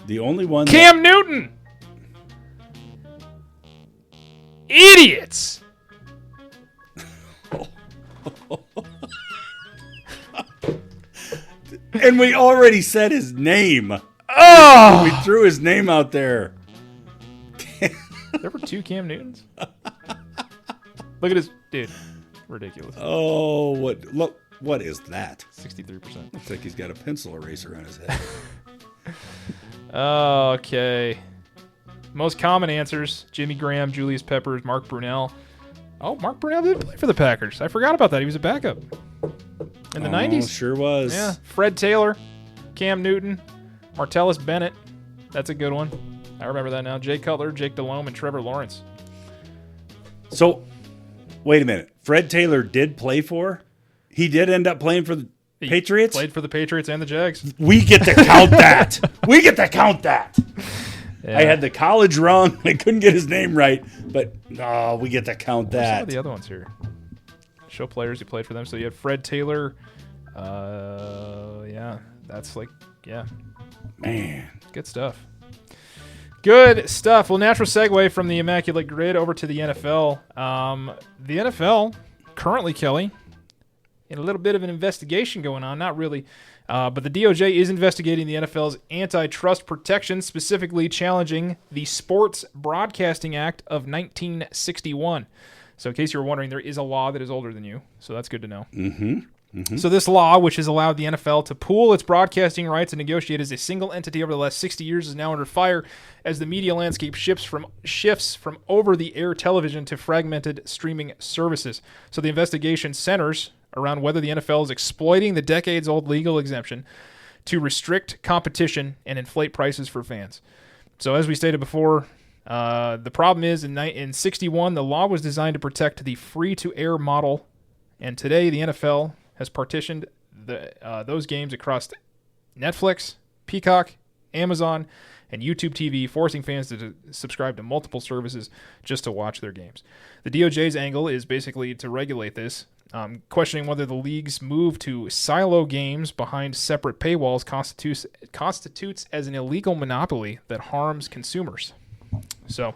The only one. Cam Newton! Idiots! And we already said his name. Oh! We threw his name out there. There were 2 Cam Newtons? Look at his... Dude, ridiculous. Oh, what is that? 63%. Looks like he's got a pencil eraser on his head. Okay. Most common answers: Jimmy Graham, Julius Peppers, Mark Brunell. Oh, Mark Brunell did play for the Packers. I forgot about that. He was a backup in the 90s. Sure was. Yeah. Fred Taylor, Cam Newton, Martellus Bennett. That's a good one. I remember that now. Jay Cutler, Jake Delhomme, and Trevor Lawrence. So, wait a minute. Fred Taylor did play for? He did end up playing for the Patriots? Played for the Patriots and the Jags. We get to count that. We get to count that. Yeah. I had the college wrong. I couldn't get his name right, but no, we get to count Where's some that. of the other ones here? Show players who played for them. So you had Fred Taylor. Yeah, that's Man. good stuff. Good stuff. Well, natural segue from the Immaculate Grid over to the NFL. The NFL currently, Kelly, in a little bit of an investigation going on. Not really. But the DOJ is investigating the NFL's antitrust protections, specifically challenging the Sports Broadcasting Act of 1961. So in case you were wondering, there is a law that is older than you. So that's good to know. So this law, which has allowed the NFL to pool its broadcasting rights and negotiate as a single entity over the last 60 years, is now under fire as the media landscape shifts from over-the-air television to fragmented streaming services. So the investigation centers around whether the NFL is exploiting the decades-old legal exemption to restrict competition and inflate prices for fans. So as we stated before, the problem is in 61, the law was designed to protect the free-to-air model, and today the NFL has partitioned those games across Netflix, Peacock, Amazon, and YouTube TV, forcing fans to subscribe to multiple services just to watch their games. The DOJ's angle is basically to regulate this, questioning whether the league's move to silo games behind separate paywalls constitutes as an illegal monopoly that harms consumers. So,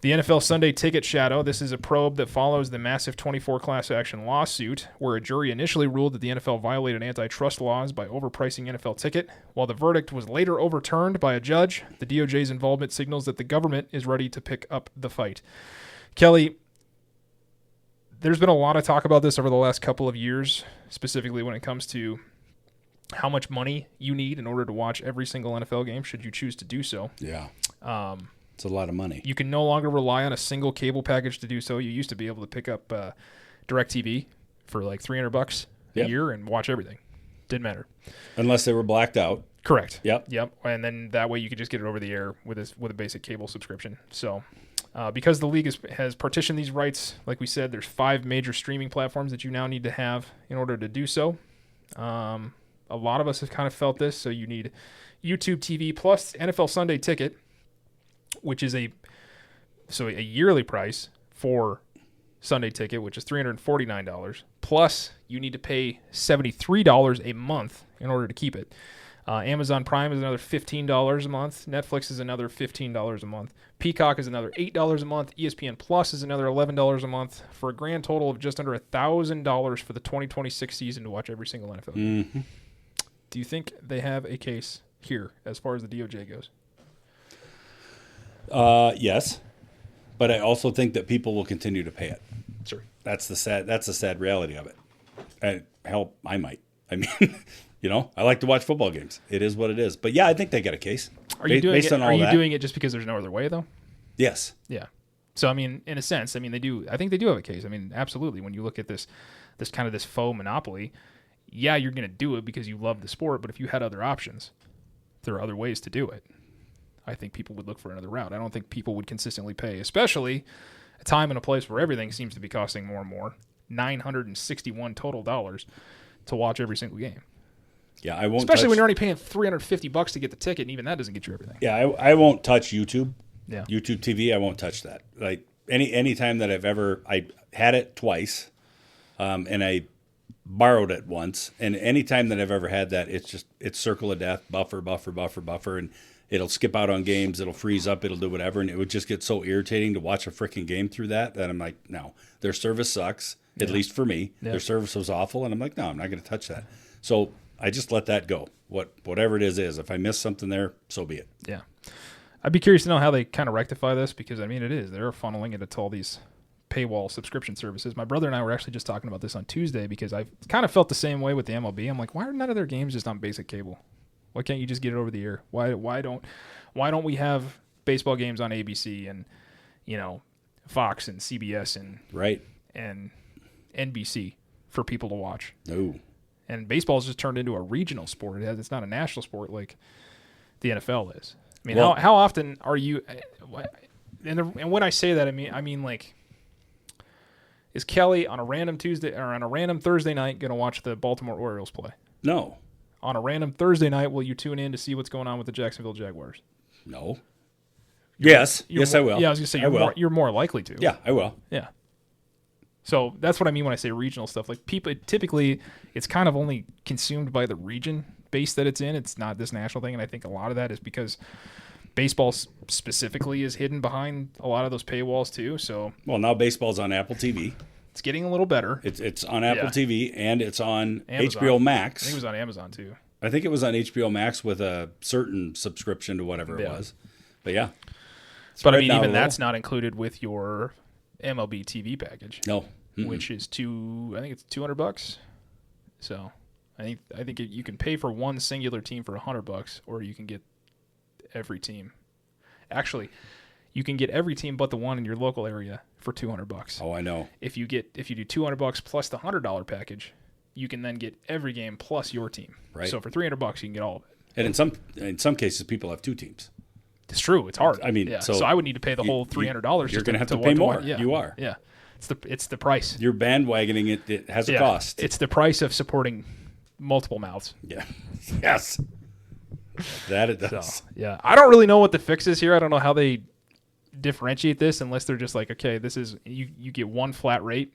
the NFL Sunday Ticket Shadow. This is a probe that follows the massive 24 class action lawsuit where a jury initially ruled that the NFL violated antitrust laws by overpricing NFL ticket. While the verdict was later overturned by a judge, the DOJ's involvement signals that the government is ready to pick up the fight. Kelly, there's been a lot of talk about this over the last couple of years, specifically when it comes to how much money you need in order to watch every single NFL game, should you choose to do so. Yeah. It's a lot of money. You can no longer rely on a single cable package to do so. You used to be able to pick up DirecTV for like $300 a year and watch everything. Didn't matter. Unless they were blacked out. Correct. Yep. And then that way you could just get it over the air with a basic cable subscription. So because the league has partitioned these rights, like we said, there's 5 major streaming platforms that you now need to have in order to do so. A lot of us have kind of felt this. So you need YouTube TV plus NFL Sunday Ticket, which is a yearly price for Sunday Ticket, which is $349. Plus, you need to pay $73 a month in order to keep it. Amazon Prime is another $15 a month. Netflix is another $15 a month. Peacock is another $8 a month. ESPN Plus is another $11 a month, for a grand total of just under $1,000 for the 2026 season to watch every single NFL game. Mm-hmm. Do you think they have a case here as far as the DOJ goes? Yes, but I also think that people will continue to pay it. Sure. That's the sad reality of it. And hell, I might. I mean, I like to watch football games. It is what it is. But yeah, I think they got a case. Are you doing it just because there's no other way, though? Yes. Yeah. So I mean, in a sense, they do. I think they do have a case. I mean, absolutely. When you look at this kind of this faux monopoly, yeah, you're going to do it because you love the sport. But if you had other options, there are other ways to do it. I think people would look for another route. I don't think people would consistently pay, especially a time and a place where everything seems to be costing more and more. $961 total to watch every single game. Yeah, I won't. Especially when you're only paying $350 to get the ticket, and even that doesn't get you everything. Yeah, I won't touch YouTube. Yeah. YouTube TV, I won't touch that. Like any time that I had it twice, and I borrowed it once, and any time that I've ever had that, it's circle of death, buffer, and it'll skip out on games, it'll freeze up, it'll do whatever, and it would just get so irritating to watch a freaking game through that I'm like, no, their service sucks, at least for me. Yeah. Their service was awful, and I'm like, no, I'm not going to touch that. So I just let that go. Whatever it is. If I miss something there, so be it. Yeah. I'd be curious to know how they kind of rectify this, because, I mean, they're funneling it into all these paywall subscription services. My brother and I were actually just talking about this on Tuesday, because I kind of felt the same way with the MLB. I'm like, why are none of their games just on basic cable? Why can't you just get it over the air? Why don't we have baseball games on ABC and, Fox and CBS and NBC for people to watch? No. And baseball's just turned into a regional sport. It's not a national sport like the NFL is. I mean, how often are you? And when I say that, I mean like, is Kelly on a random Tuesday or on a random Thursday night going to watch the Baltimore Orioles play? No. On a random Thursday night, will you tune in to see what's going on with the Jacksonville Jaguars? No. Yes, I will. Yeah, I was going to say you're more likely to. Yeah, I will. Yeah. So that's what I mean when I say regional stuff. Like, people, typically, it's kind of only consumed by the region base that it's in. It's not this national thing, and I think a lot of that is because baseball specifically is hidden behind a lot of those paywalls too. So, well, now baseball's on Apple TV. It's getting a little better. It's on Apple TV, and it's on Amazon. HBO Max. I think it was on Amazon too. I think it was on HBO Max with a certain subscription to whatever it was. But yeah. But I mean, even that's not included with your MLB TV package. No. Which is I think it's $200. So I think you can pay for one singular team for $100, or you can get every team. Actually, you can get every team but the one in your local area for $200. Oh, I know. If you do $200 plus the $100 package, you can then get every game plus your team. Right. So for $300, you can get all of it. And in some cases, people have two teams. It's true. It's hard. I mean, yeah. So I would need to pay the whole $300. You're going to have to pay more. Yeah. You are. Yeah. It's the price. You're bandwagoning it. It has a cost. It's the price of supporting multiple mouths. Yeah. Yes. That it does. So, yeah. I don't really know what the fix is here. I don't know how they differentiate this, unless they're just like, okay, this is you get one flat rate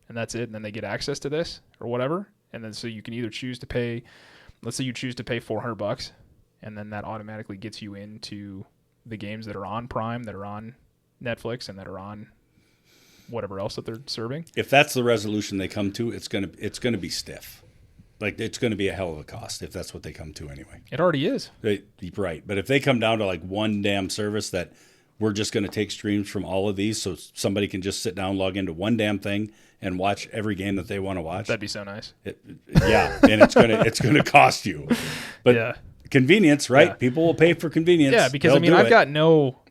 and that's it, and then they get access to this or whatever. And then so you can either choose to pay, let's say you choose to pay $400, and then that automatically gets you into the games that are on Prime, that are on Netflix, and that are on whatever else that they're serving. If that's the resolution they come to, it's gonna be stiff. Like, it's going to be a hell of a cost if that's what they come to anyway. It already is. Right. But if they come down to like one damn service that we're just going to take streams from all of these so somebody can just sit down, log into one damn thing, and watch every game that they want to watch. That'd be so nice. Yeah, and it's gonna cost you. But convenience, right? Yeah. People will pay for convenience. Yeah, because They'll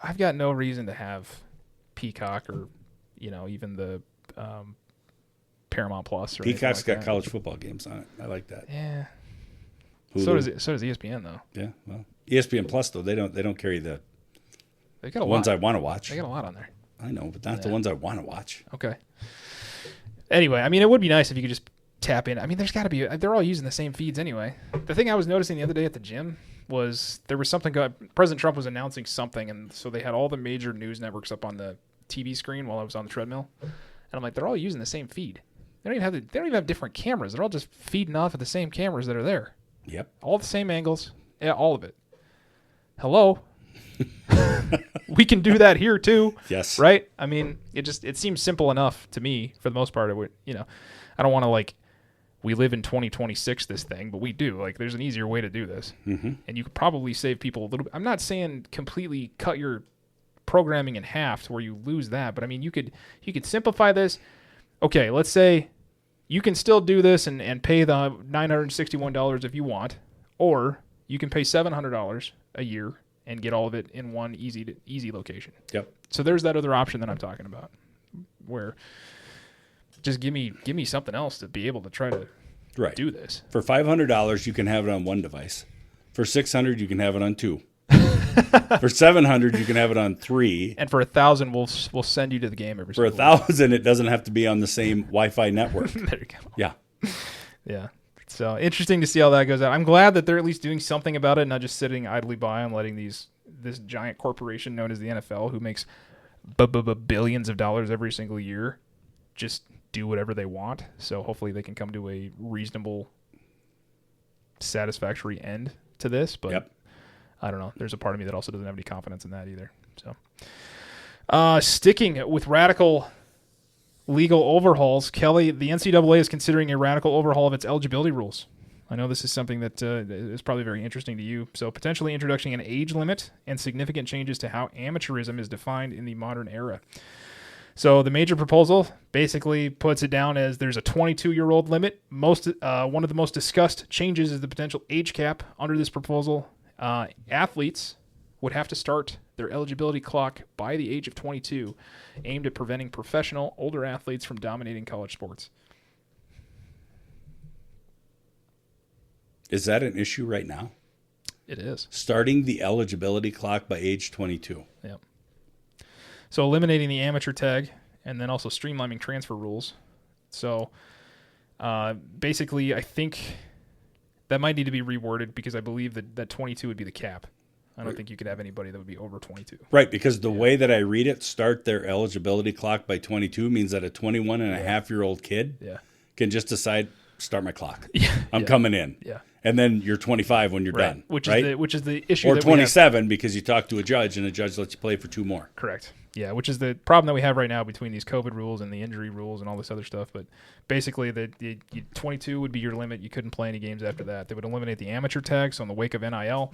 I've got no reason to have Peacock or even the Paramount Plus. Or Peacock's got college football games on it. I like that. Yeah. Hulu. So does ESPN though. Yeah. Well, ESPN Plus though, they don't carry the ones I want to watch. They got a lot on there. I know, but not the ones I want to watch. Okay. Anyway, I mean, it would be nice if you could just tap in. I mean, there's got to be. They're all using the same feeds anyway. The thing I was noticing the other day at the gym was there was something. President Trump was announcing something, and so they had all the major news networks up on the TV screen while I was on the treadmill, and I'm like, they're all using the same feed. They don't even have different cameras. They're all just feeding off of the same cameras that are there. Yep. All the same angles. Yeah, all of it. Hello. We can do that here too. Yes. Right? I mean, it seems simple enough to me for the most part. It would, I don't want to we live in 2026 this thing, but we do. There's an easier way to do this. Mm-hmm. And you could probably save people a little bit. I'm not saying completely cut your programming in half to where you lose that, but I mean, you could simplify this. Okay, let's say you can still do this and pay the $961 if you want, or you can pay $700 a year and get all of it in one easy location. Yep. So there's that other option that I'm talking about, where just give me something else to be able to try to do this. For $500, you can have it on one device. For $600, you can have it on two. For $700, you can have it on 3. And for $1,000, we'll send you to the game every For single $1,000, it doesn't have to be on the same Wi-Fi network. week. There you go. Yeah. Yeah. So interesting to see how that goes out. I'm glad that they're at least doing something about it, not just sitting idly by and letting this giant corporation known as the NFL, who makes billions of dollars every single year, just do whatever they want. So hopefully they can come to a reasonable, satisfactory end to this. But I don't know. There's a part of me that also doesn't have any confidence in that either. So sticking with radical legal overhauls, Kelly, the NCAA is considering a radical overhaul of its eligibility rules. I know this is something that is probably very interesting to you. So potentially introducing an age limit and significant changes to how amateurism is defined in the modern era. So the major proposal basically puts it down as there's a 22-year-old limit. One of the most discussed changes is the potential age cap under this proposal. Athletes would have to start their eligibility clock by the age of 22, aimed at preventing professional older athletes from dominating college sports. Is that an issue right now? It is. Starting the eligibility clock by age 22. Yep. So eliminating the amateur tag and then also streamlining transfer rules. So basically, I think that might need to be reworded because I believe that 22 would be the cap. I don't think you could have anybody that would be over 22. Right, because the way that I read it, start their eligibility clock by 22 means that a 21-and-a-half-year-old kid can just decide, start my clock. I'm coming in. Yeah. And then you're 25 when you're done. Which is the issue. Or that 27 because you talk to a judge and the judge lets you play for 2 more. Correct. Yeah, which is the problem that we have right now between these COVID rules and the injury rules and all this other stuff. But basically, the 22 would be your limit. You couldn't play any games after that. They would eliminate the amateur tag. So in the wake of NIL,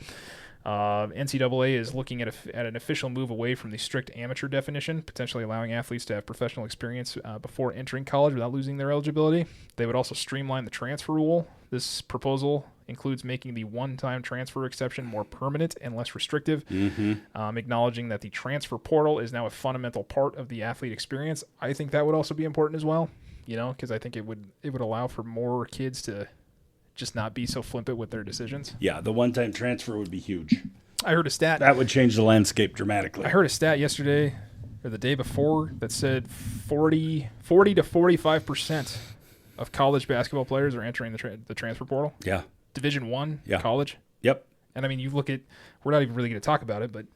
NCAA is looking at an official move away from the strict amateur definition, potentially allowing athletes to have professional experience before entering college without losing their eligibility. They would also streamline the transfer rule. This proposal includes making the one-time transfer exception more permanent and less restrictive, acknowledging that the transfer portal is now a fundamental part of the athlete experience. I think that would also be important as well, because I think it would allow for more kids to just not be so flippant with their decisions. Yeah, the one-time transfer would be huge. I heard a stat. That would change the landscape dramatically. I heard a stat yesterday or the day before that said 40 to 45% of college basketball players are entering the transfer portal. Yeah. Division I college. Yep. And I mean, you look at, we're not even really going to talk about it, but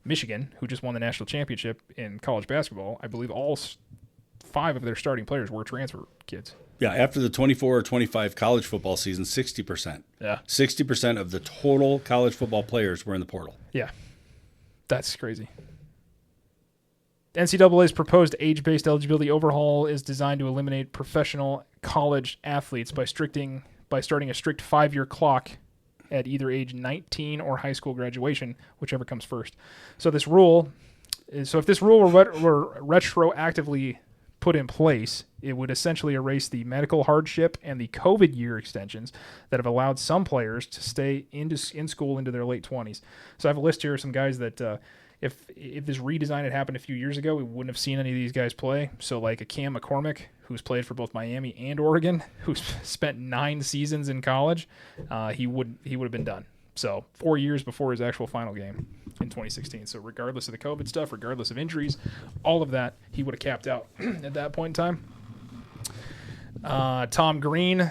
Michigan, who just won the national championship in college basketball, I believe all 5 of their starting players were transfer kids. Yeah, after the 24 or 25 college football season, 60%. Yeah. 60% of the total college football players were in the portal. Yeah. That's crazy. NCAA's proposed age-based eligibility overhaul is designed to eliminate professional college athletes by starting a strict 5-year clock at either age 19 or high school graduation, whichever comes first. So if this rule were retroactively put in place, it would essentially erase the medical hardship and the COVID year extensions that have allowed some players to stay in school into their late 20s. So I have a list here of some guys that if this redesign had happened a few years ago, we wouldn't have seen any of these guys play. So like a Cam McCormick, who's played for both Miami and Oregon, who's spent 9 seasons in college, he would have been done. So 4 years before his actual final game in 2016. So regardless of the COVID stuff, regardless of injuries, all of that, he would have capped out at that point in time. Tom Green,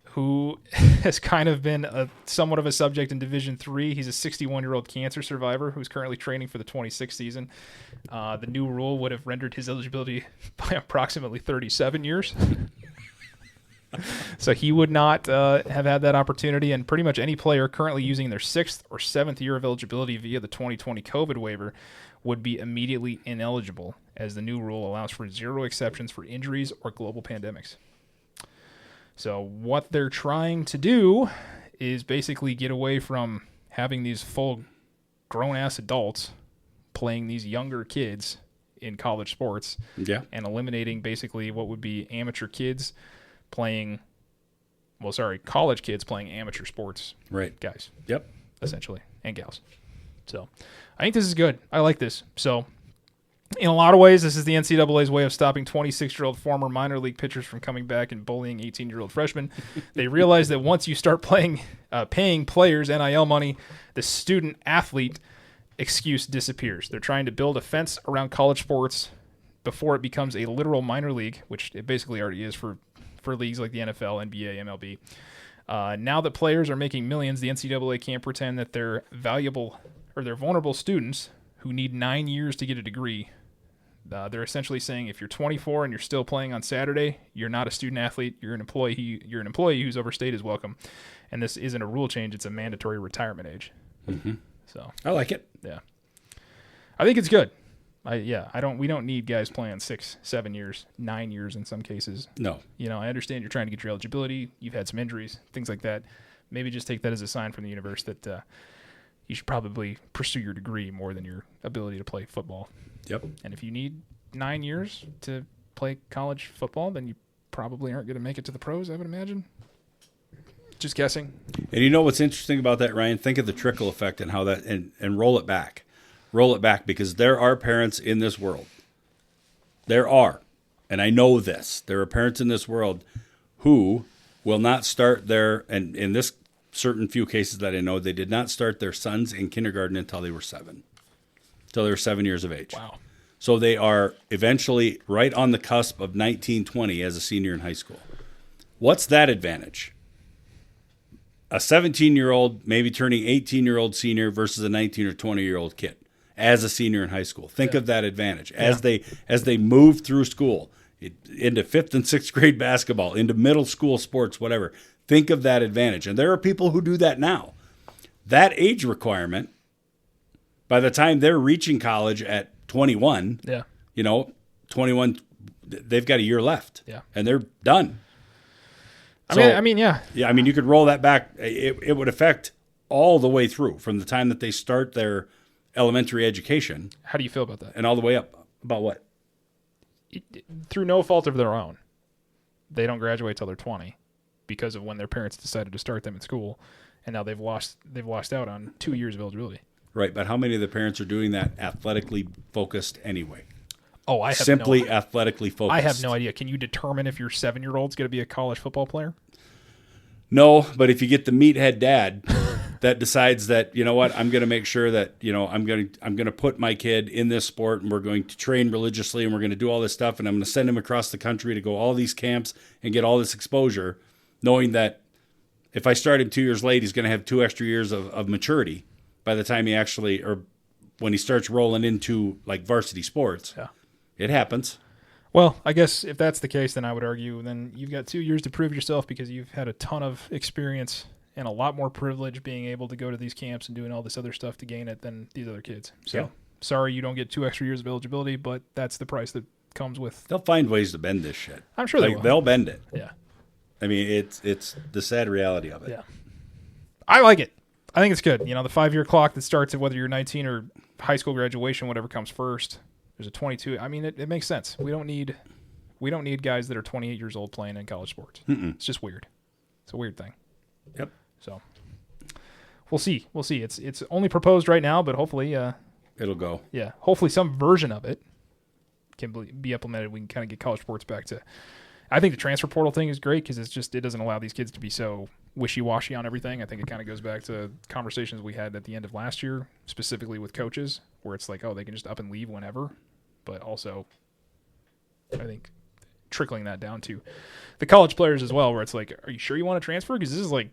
who has kind of been somewhat of a subject in Division III. He's a 61-year-old cancer survivor who's currently training for the 26th season. The new rule would have rendered his eligibility by approximately 37 years. So he would not have had that opportunity, and pretty much any player currently using their 6th or 7th year of eligibility via the 2020 COVID waiver would be immediately ineligible, as the new rule allows for 0 exceptions for injuries or global pandemics. So what they're trying to do is basically get away from having these full grown-ass adults playing these younger kids in college sports and eliminating basically what would be amateur kids college kids playing amateur sports. Right. Guys. Yep. Essentially. And gals. So I think this is good. I like this. So in a lot of ways, this is the NCAA's way of stopping 26-year-old former minor league pitchers from coming back and bullying 18-year-old freshmen. They realize that once you start paying players NIL money, the student athlete excuse disappears. They're trying to build a fence around college sports before it becomes a literal minor league, which it basically already is for leagues like the NFL, NBA, MLB. Now that players are making millions, the NCAA can't pretend that they're valuable or they're vulnerable students who need 9 years to get a degree. They're essentially saying if you're 24 and you're still playing on Saturday, you're not a student athlete. You're an employee. You're an employee who's overstayed his welcome. And this isn't a rule change; it's a mandatory retirement age. Mm-hmm. So I like it. Yeah, I think it's good. We don't need guys playing 6, 7 years, 9 years in some cases. No. I understand you're trying to get your eligibility. You've had some injuries, things like that. Maybe just take that as a sign from the universe that you should probably pursue your degree more than your ability to play football. Yep. And if you need 9 years to play college football, then you probably aren't going to make it to the pros, I would imagine. Just guessing. And you know what's interesting about that, Ryan? Think of the trickle effect and how that, and roll it back. Roll it back, because there are parents in this world. There are, and I know this, there are parents in this world who will not start their, and in this certain few cases that I know, they did not start their sons in kindergarten until they were 7. Until they were 7 years of age. Wow. So they are eventually right on the cusp of 19, 20 as a senior in high school. What's that advantage? A 17-year-old, maybe turning 18-year-old senior versus a 19 or 20-year-old kid as a senior in high school. Think of that advantage as they move through school, into 5th and 6th grade basketball, into middle school sports, whatever. Think of that advantage. And there are people who do that now. That age requirement, by the time they're reaching college at 21, 21, they've got a year left. Yeah. And they're done. I mean, yeah. Yeah, I mean, you could roll that back. It would affect all the way through from the time that they start their elementary education. How do you feel about that? And all the way up. About what? Through no fault of their own, they don't graduate till they're 20 because of when their parents decided to start them in school, and now they've lost out on 2 years of eligibility. Right, but how many of the parents are doing that athletically focused anyway? Oh, I have simply athletically focused. I have no idea. Can you determine if your 7-year-old's going to be a college football player? No, but if you get the meathead dad that decides that, you know what, I'm going to make sure that, I'm going to put my kid in this sport, and we're going to train religiously, and we're going to do all this stuff, and I'm going to send him across the country to go all these camps and get all this exposure, knowing that if I start him 2 years late, he's going to have 2 extra years of maturity by the time he actually, or when he starts rolling into like varsity sports. Yeah. It happens. Well, I guess if that's the case, then I would argue then you've got 2 years to prove yourself because you've had a ton of experience and a lot more privilege being able to go to these camps and doing all this other stuff to gain it than these other kids. So, Sorry you don't get 2 extra years of eligibility, but that's the price that comes with. They'll find ways to bend this shit. I'm sure they will. They'll bend it. Yeah. I mean, it's the sad reality of it. Yeah. I like it. I think it's good. The 5-year clock that starts at whether you're 19 or high school graduation, whatever comes first. There's a 22. I mean, it makes sense. We don't need guys that are 28 years old playing in college sports. It's just weird. It's a weird thing. Yep. So we'll see. It's only proposed right now, but hopefully it'll go. Yeah. Hopefully some version of it can be implemented. We can kind of get college sports back to. I think the transfer portal thing is great because it doesn't allow these kids to be so wishy-washy on everything. I think it kind of goes back to conversations we had at the end of last year, specifically with coaches, where it's like, oh, they can just up and leave whenever. But also, I think trickling that down to the college players as well, where it's like, are you sure you want to transfer? Because this is like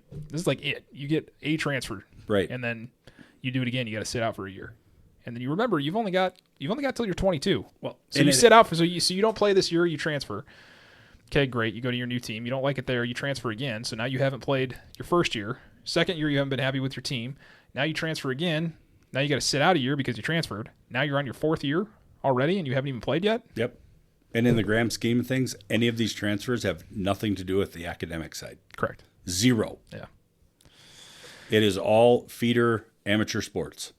it. You get a transfer, right, and then you do it again. You got to sit out for a year, and then you remember you've only got till you're 22. Well, so you sit out so you don't play this year. You transfer. Okay, great. You go to your new team. You don't like it there. You transfer again. So now you haven't played your first year. Second year, you haven't been happy with your team. Now you transfer again. Now you got to sit out a year because you transferred. Now you're on your 4th year already, and you haven't even played yet. Yep. And in the grand scheme of things, any of these transfers have nothing to do with the academic side. Correct. 0. Yeah. It is all feeder amateur sports.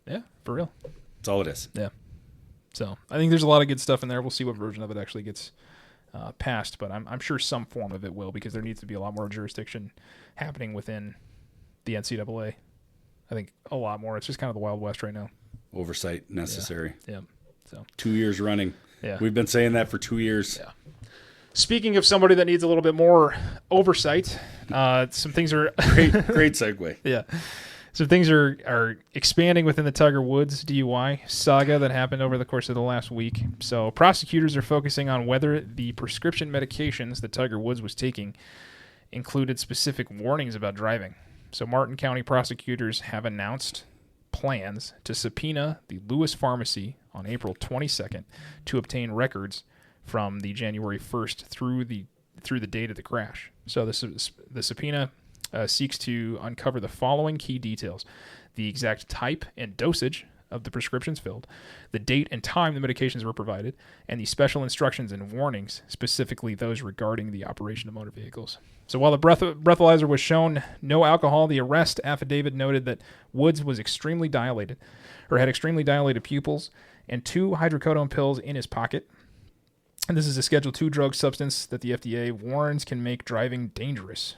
Yeah, for real. That's all it is. Yeah. So I think there's a lot of good stuff in there. We'll see what version of it actually gets passed, but I'm sure some form of it will, because there needs to be a lot more jurisdiction happening within the NCAA. I think a lot more. It's just kind of the Wild West right now. Oversight necessary. Yeah. So 2 years running. Yeah. We've been saying that for 2 years. Yeah. Speaking of somebody that needs a little bit more oversight, some things are great segue. Yeah. So things are expanding within the Tiger Woods DUI saga that happened over the course of the last week. So prosecutors are focusing on whether the prescription medications that Tiger Woods was taking included specific warnings about driving. So Martin County prosecutors have announced plans to subpoena the Lewis Pharmacy on April 22nd to obtain records from the January 1st through the date of the crash. So the subpoena seeks to uncover the following key details: the exact type and dosage of the prescriptions filled, the date and time the medications were provided, and the special instructions and warnings, specifically those regarding the operation of motor vehicles. So while the breathalyzer was shown no alcohol, the arrest affidavit noted that Woods was extremely dilated, or had extremely dilated pupils, and 2 hydrocodone pills in his pocket. And this is a Schedule II drug substance that the FDA warns can make driving dangerous.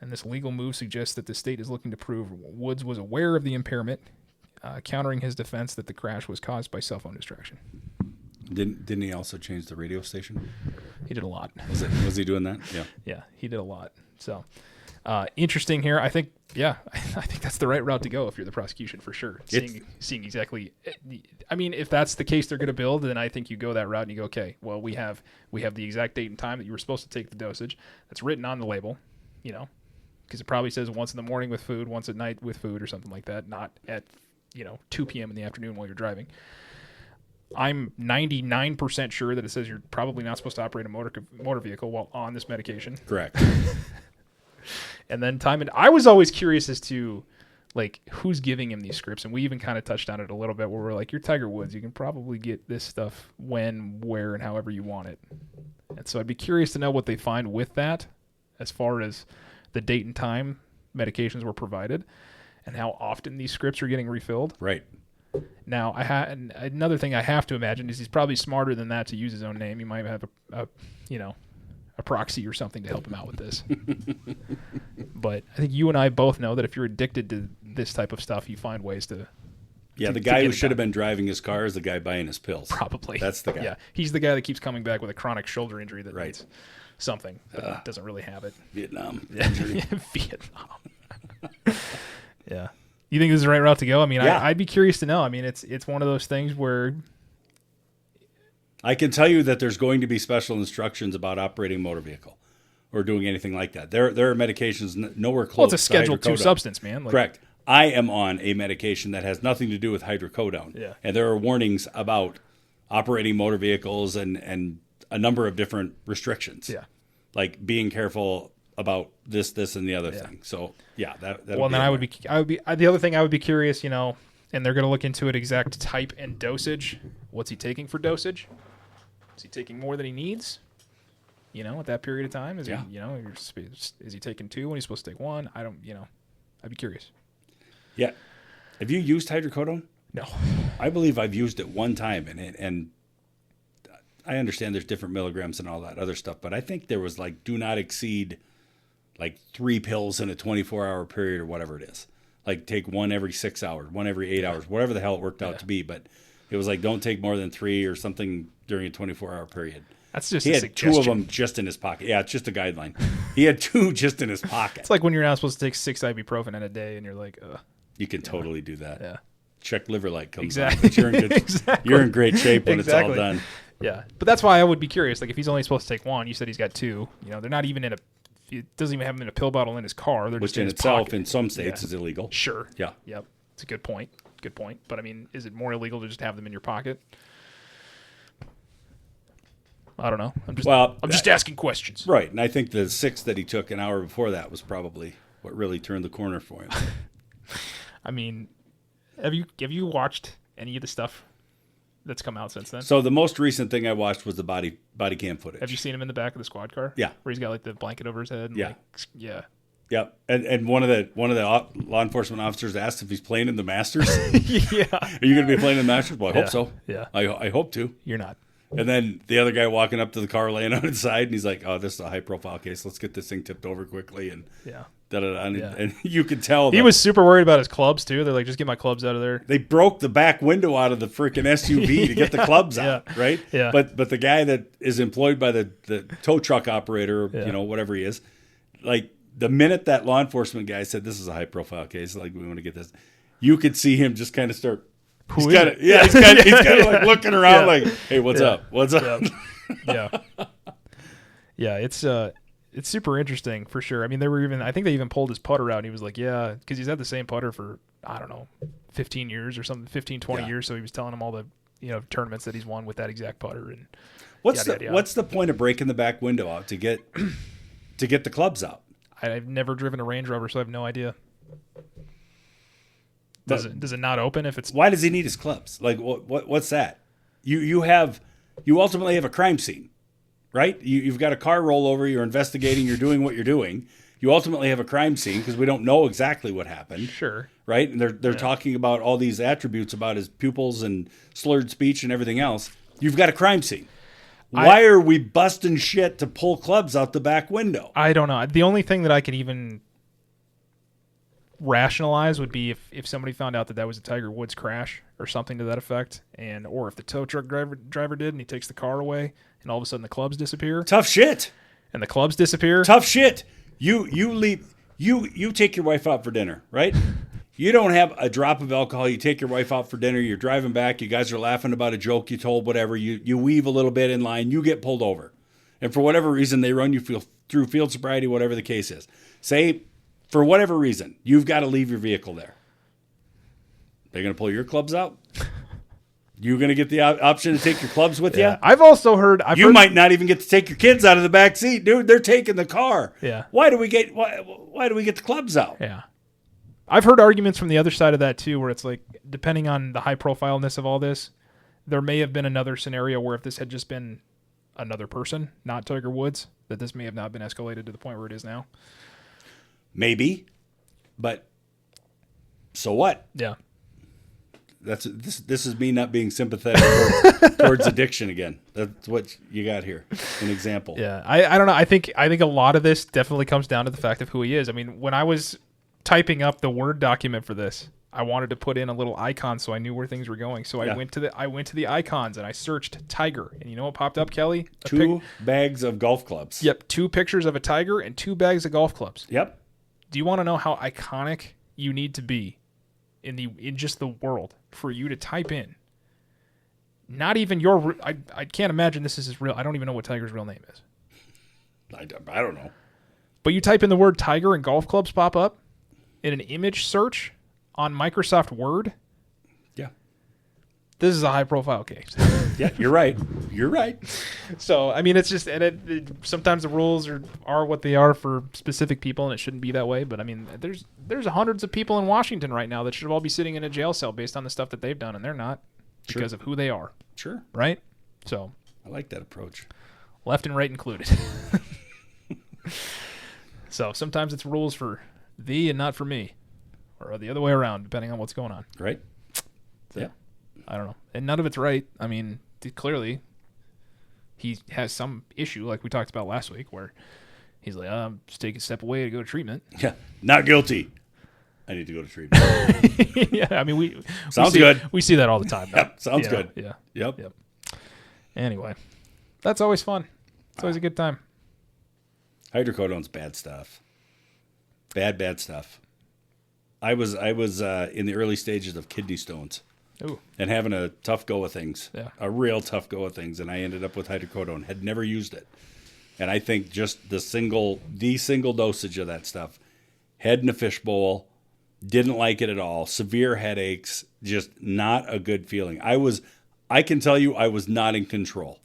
And this legal move suggests that the state is looking to prove Woods was aware of the impairment, countering his defense that the crash was caused by cell phone distraction. Didn't he also change the radio station? He did a lot. Was he doing that? Yeah. Yeah, he did a lot. So interesting here. I think that's the right route to go if you're the prosecution, for sure. Seeing exactly. I mean, if that's the case they're going to build, then I think you go that route and you go, okay, well, we have the exact date and time that you were supposed to take the dosage. That's written on the label, because it probably says once in the morning with food, once at night with food, or something like that, not at 2 p.m. in the afternoon while you're driving. I'm 99% sure that it says you're probably not supposed to operate a motor vehicle while on this medication. Correct. And then time, and I was always curious as to who's giving him these scripts, and we even kind of touched on it a little bit where we're like, you're Tiger Woods, you can probably get this stuff when, where, and however you want it. And so I'd be curious to know what they find with that as far as the date and time medications were provided and how often these scripts are getting refilled. Right. Now, another thing I have to imagine is he's probably smarter than that to use his own name. He might have a proxy or something to help him out with this. But I think you and I both know that if you're addicted to this type of stuff, you find ways to. Yeah, the guy who should have been driving his car is the guy buying his pills. Probably. That's the guy. Yeah, he's the guy that keeps coming back with a chronic shoulder injury that right. needs something, but doesn't really have it. Vietnam. Yeah. Vietnam. Yeah. You think this is the right route to go? I mean, yeah. I'd be curious to know. I mean, it's one of those things where I can tell you that there's going to be special instructions about operating a motor vehicle or doing anything like that. There are medications nowhere close. Well, it's a Schedule II substance, man. Correct. I am on a medication that has nothing to do with hydrocodone. Yeah. And there are warnings about operating motor vehicles and a number of different restrictions. Yeah. Like being careful about this, and the other thing. So yeah, that. Well, then I would be the other thing I would be curious, and they're going to look into it exact type and dosage. What's he taking for dosage? Is he taking more than he needs? At that period of time, is he, is he taking 2 when he's supposed to take 1? I don't, I'd be curious. Yeah. Have you used hydrocodone? No. I believe I've used it one time, and I understand there's different milligrams and all that other stuff, but I think there was do not exceed 3 pills in a 24-hour period or whatever it is. Take 1 every 6 hours, 1 every 8 hours, whatever the hell it worked out to be. But it was don't take more than 3 or something during a 24-hour period. That's just he a had suggestion. 2 of them just in his pocket. Yeah, it's just a guideline. He had 2 just in his pocket. It's like when you're not supposed to take 6 ibuprofen in a day, and you're like, ugh. You can totally do that. Yeah. Check liver light comes exactly. on. You're in good, you're in great shape when it's all done. Yeah, but that's why I would be curious. If he's only supposed to take 1, you said he's got 2. They're not even in it doesn't even have him in a pill bottle in his car. They're Which just in in his itself, pocket. in some states, is illegal. Sure. Yeah. Yep. It's a good point. Good point. But I mean, is it more illegal to just have them in your pocket? I don't know. I'm just asking questions. Right, and I think the 6 that he took an hour before that was probably what really turned the corner for him. I mean, have you watched any of the stuff that's come out since then? So the most recent thing I watched was the body cam footage. Have you seen him in the back of the squad car? Yeah, where he's got the blanket over his head. And yeah, yeah. Yep, and one of the law enforcement officers asked if he's playing in the Masters. Yeah, are you going to be playing in the Masters? Well, I hope so. Yeah, I hope to. You're not. And then the other guy walking up to the car, laying on its side, and he's like, "Oh, this is a high-profile case. Let's get this thing tipped over quickly." And and you could tell he was super worried about his clubs too. They're like, "Just get my clubs out of there." They broke the back window out of the freaking SUV to get the clubs out, right? Yeah. But the guy that is employed by the tow truck operator, whatever he is, the minute that law enforcement guy said this is a high profile case, like we want to get this, you could see him just kind of start. He's kind of like looking around like, hey, what's up? What's up? Yeah. Yeah, it's super interesting for sure. I mean, I think they even pulled his putter out and he was like, yeah, because he's had the same putter for, I don't know, 15 years or something, 15, 20 years. So he was telling him all the, tournaments that he's won with that exact putter. And what's the point of breaking the back window out to get the clubs out? I've never driven a Range Rover, so I have no idea. Does it not open if it's? Why does he need his clubs? Like what's that? You ultimately have a crime scene, right? You've got a car rollover. You're investigating. You're doing what you're doing. You ultimately have a crime scene because we don't know exactly what happened. Sure. Right? And they're talking about all these attributes about his pupils and slurred speech and everything else. You've got a crime scene. Why are we busting shit to pull clubs out the back window? I don't know. The only thing that I could even rationalize would be if somebody found out that was a Tiger Woods crash or something to that effect, or if the tow truck driver did and he takes the car away and all of a sudden the clubs disappear. Tough shit. And the clubs disappear. Tough shit. You leave. You take your wife out for dinner, right? You don't have a drop of alcohol. You take your wife out for dinner. You're driving back. You guys are laughing about a joke you told, whatever. You weave a little bit in line. You get pulled over. And for whatever reason, they run you through field sobriety, whatever the case is. Say, for whatever reason, you've got to leave your vehicle there. They're going to pull your clubs out? You're going to get the option to take your clubs with you? I've also heard... You might not even get to take your kids out of the back seat. Dude, they're taking the car. Yeah. Why do we get the clubs out? Yeah. I've heard arguments from the other side of that too, where it's like, depending on the high profileness of all this, there may have been another scenario where if this had just been another person, not Tiger Woods, that this may have not been escalated to the point where it is now. Maybe, but so what? Yeah. This is me not being sympathetic towards addiction again. That's what you got here. An example. Yeah. I don't know. I think a lot of this definitely comes down to the fact of who he is. I mean, when I was typing up the Word document for this, I wanted to put in a little icon so I knew where things were going. So I went to the icons and I searched Tiger. And you know what popped up, Kelly? Two bags of golf clubs. Yep. 2 pictures of a tiger and 2 bags of golf clubs. Yep. Do you want to know how iconic you need to be in just the world for you to type in? Not even your... I can't imagine this is his real... I don't even know what Tiger's real name is. I don't know. But you type in the word Tiger and golf clubs pop up in an image search on Microsoft Word. Yeah. This is a high-profile case. Yeah, you're right. You're right. So, I mean, it's just... And sometimes the rules are what they are for specific people, and it shouldn't be that way. But, I mean, there's hundreds of people in Washington right now that should all be sitting in a jail cell based on the stuff that they've done, and they're not because of who they are. Sure. Right? So... I like that approach. Left and right included. So, sometimes it's rules for thee and not for me. Or the other way around, depending on what's going on. Right. So, yeah. I don't know. And none of it's right. I mean, clearly, he has some issue, like we talked about last week, where he's like, I'm just taking a step away to go to treatment. Yeah. Not guilty. I need to go to treatment. Yeah. I mean, we good. We see that all the time. Yep. Sounds good. Yeah. Yep. Anyway, that's always fun. It's always a good time. Hydrocodone's bad stuff. Bad stuff. I was in the early stages of kidney stones. Ooh. And having a tough go of things. Yeah. A real tough go of things. And I ended up with hydrocodone. Had never used it. And I think just the single dosage of that stuff. Head in a fishbowl. Didn't like it at all. Severe headaches. Just not a good feeling. I can tell you I was not in control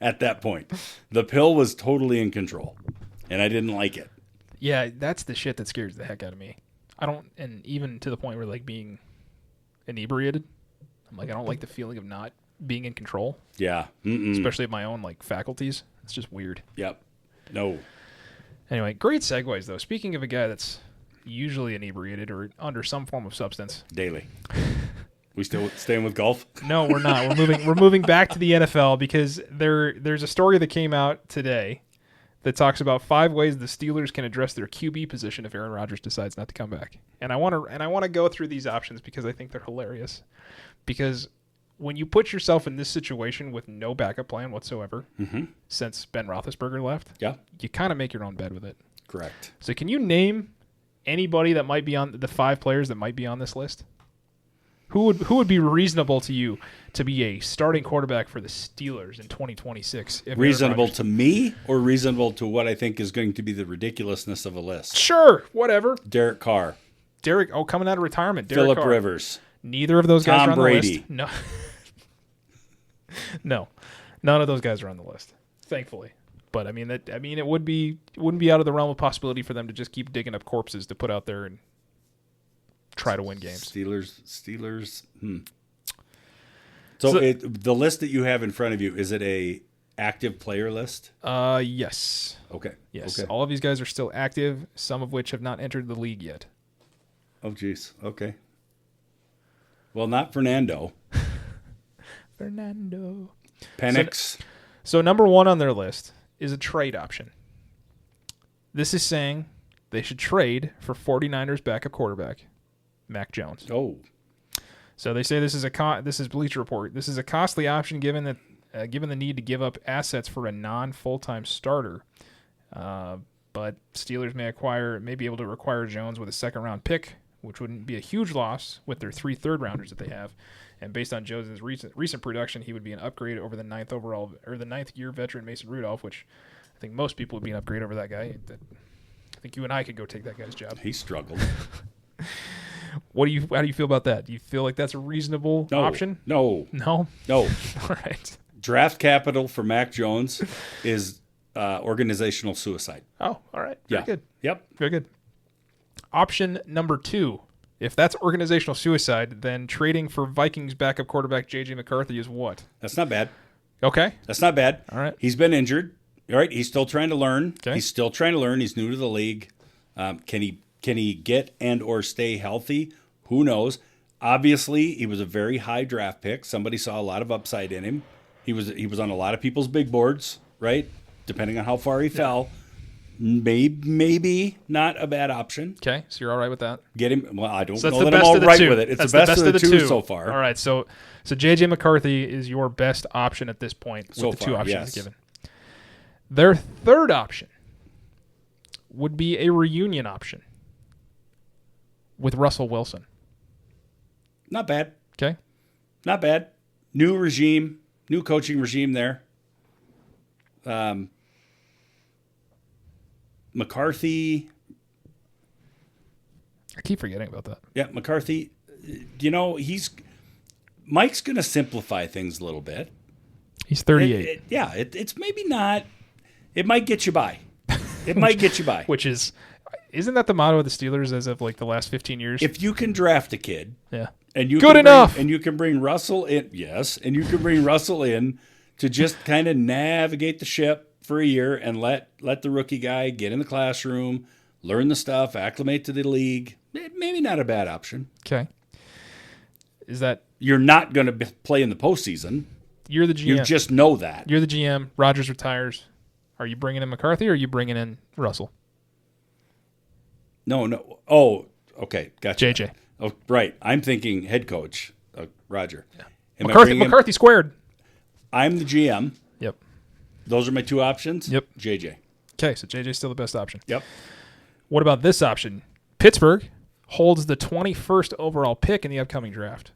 at that point. The pill was totally in control. And I didn't like it. Yeah, that's the shit that scares the heck out of me. And even to the point where, like, being inebriated, I'm like, I don't like the feeling of not being in control. Yeah. Especially of my own, like, faculties. It's just weird. Yep. No. Anyway, great segues, though. Speaking of a guy that's usually inebriated or under some form of substance. Daily. We still staying with golf? No, we're not. We're moving back to the NFL because there's a story that came out today that talks about 5 ways the Steelers can address their QB position if Aaron Rodgers decides not to come back. And I want to go through these options because I think they're hilarious. Because when you put yourself in this situation with no backup plan whatsoever, since Ben Roethlisberger left, yeah, you kind of make your own bed with it. Correct. So can you name anybody that might be on the 5 players that might be on this list? Who would be reasonable to you to be a starting quarterback for the Steelers in 2026? Reasonable to me, or reasonable to what I think is going to be the ridiculousness of a list? Sure, whatever. Derek Carr. Coming out of retirement. Derek Phillip Carr. Rivers. Neither of those guys Tom are on Brady. the list. No. No. None of those guys are on the list, thankfully. But it wouldn't be out of the realm of possibility for them to just keep digging up corpses to put out there and try to win games. Steelers. So the list that you have in front of you, is it a active player list? Yes. Okay. Yes. Okay. All of these guys are still active, some of which have not entered the league yet. Oh, geez. Okay. Well, not Fernando. Fernando. Penix. So number 1 on their list is a trade option. This is saying they should trade for 49ers backup quarterback, Mac Jones. Oh. So they say this is Bleacher Report. This is a costly option given the need to give up assets for a non-full-time starter. But Steelers may be able to acquire Jones with a second-round pick, which wouldn't be a huge loss with their 3 third-rounders that they have. And based on Jones' recent production, he would be an upgrade over the 9th year veteran Mason Rudolph, which I think most people would be an upgrade over that guy. I think you and I could go take that guy's job. He struggled. How do you feel about that? Do you feel like that's a reasonable option? No. No? No. All right. Draft capital for Mac Jones is organizational suicide. Oh, all right. Very good. Yep. Very good. Option number 2. If that's organizational suicide, then trading for Vikings backup quarterback J.J. McCarthy is what? That's not bad. Okay. That's not bad. All right. He's been injured. All right. He's still trying to learn. Okay. He's still trying to learn. He's new to the league. Can he get and or stay healthy? Who knows? Obviously, he was a very high draft pick. Somebody saw a lot of upside in him. He was on a lot of people's big boards, right? Depending on how far he fell. Maybe not a bad option. Okay, so you're all right with that? Get him. Well, I don't So know that I'm all right with it. It's that's the best of the two so far. All right, so J.J. McCarthy is your best option at this point with the 2 options given. Their third option would be a reunion option with Russell Wilson. Not bad. Okay. Not bad. New regime, new coaching regime there. McCarthy. I keep forgetting about that. Yeah, McCarthy. Mike's going to simplify things a little bit. He's 38. It's maybe not. It might get you by. It might get you by. Which isn't that the motto of the Steelers as of like the last 15 years? If you can draft a kid, yeah, and you good enough, and you can bring Russell in, yes, and you can bring Russell in to just kind of navigate the ship for a year and let the rookie guy get in the classroom, learn the stuff, acclimate to the league. Maybe not a bad option. Okay. Is that you're not going to play in the postseason? You're the GM. You just know that. You're the GM. Rodgers retires. Are you bringing in McCarthy or are you bringing in Russell? No. Oh, okay. Gotcha. JJ. Oh, right. I'm thinking head coach, Roger. Yeah. McCarthy squared. I'm the GM. Yep. Those are my 2 options. Yep. JJ. Okay, so JJ's still the best option. Yep. What about this option? Pittsburgh holds the 21st overall pick in the upcoming draft.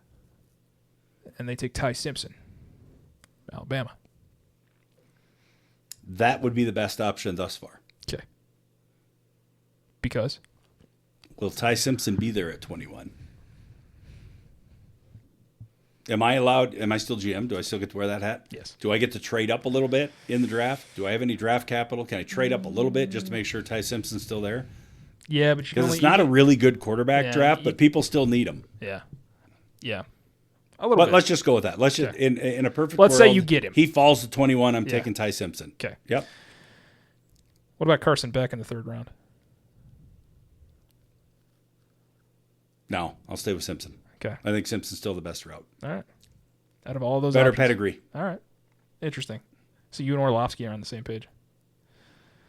And they take Ty Simpson, Alabama. That would be the best option thus far. Okay. Because? Will Ty Simpson be there at 21? Am I still GM? Do I still get to wear that hat? Yes. Do I get to trade up a little bit in the draft? Do I have any draft capital? Can I trade up a little bit just to make sure Ty Simpson's still there? Yeah, but because it's not a really good quarterback draft, but people still need him. Yeah. Yeah. A little bit. Let's just go with that. Let's just in a perfect Let's world, say you get him. He falls to 21. I'm taking Ty Simpson. Okay. Yep. What about Carson Beck in the 3rd round? No, I'll stay with Simpson. Okay. I think Simpson's still the best route. All right. Out of all those better options. pedigree. All right. Interesting. So you and Orlovsky are on the same page.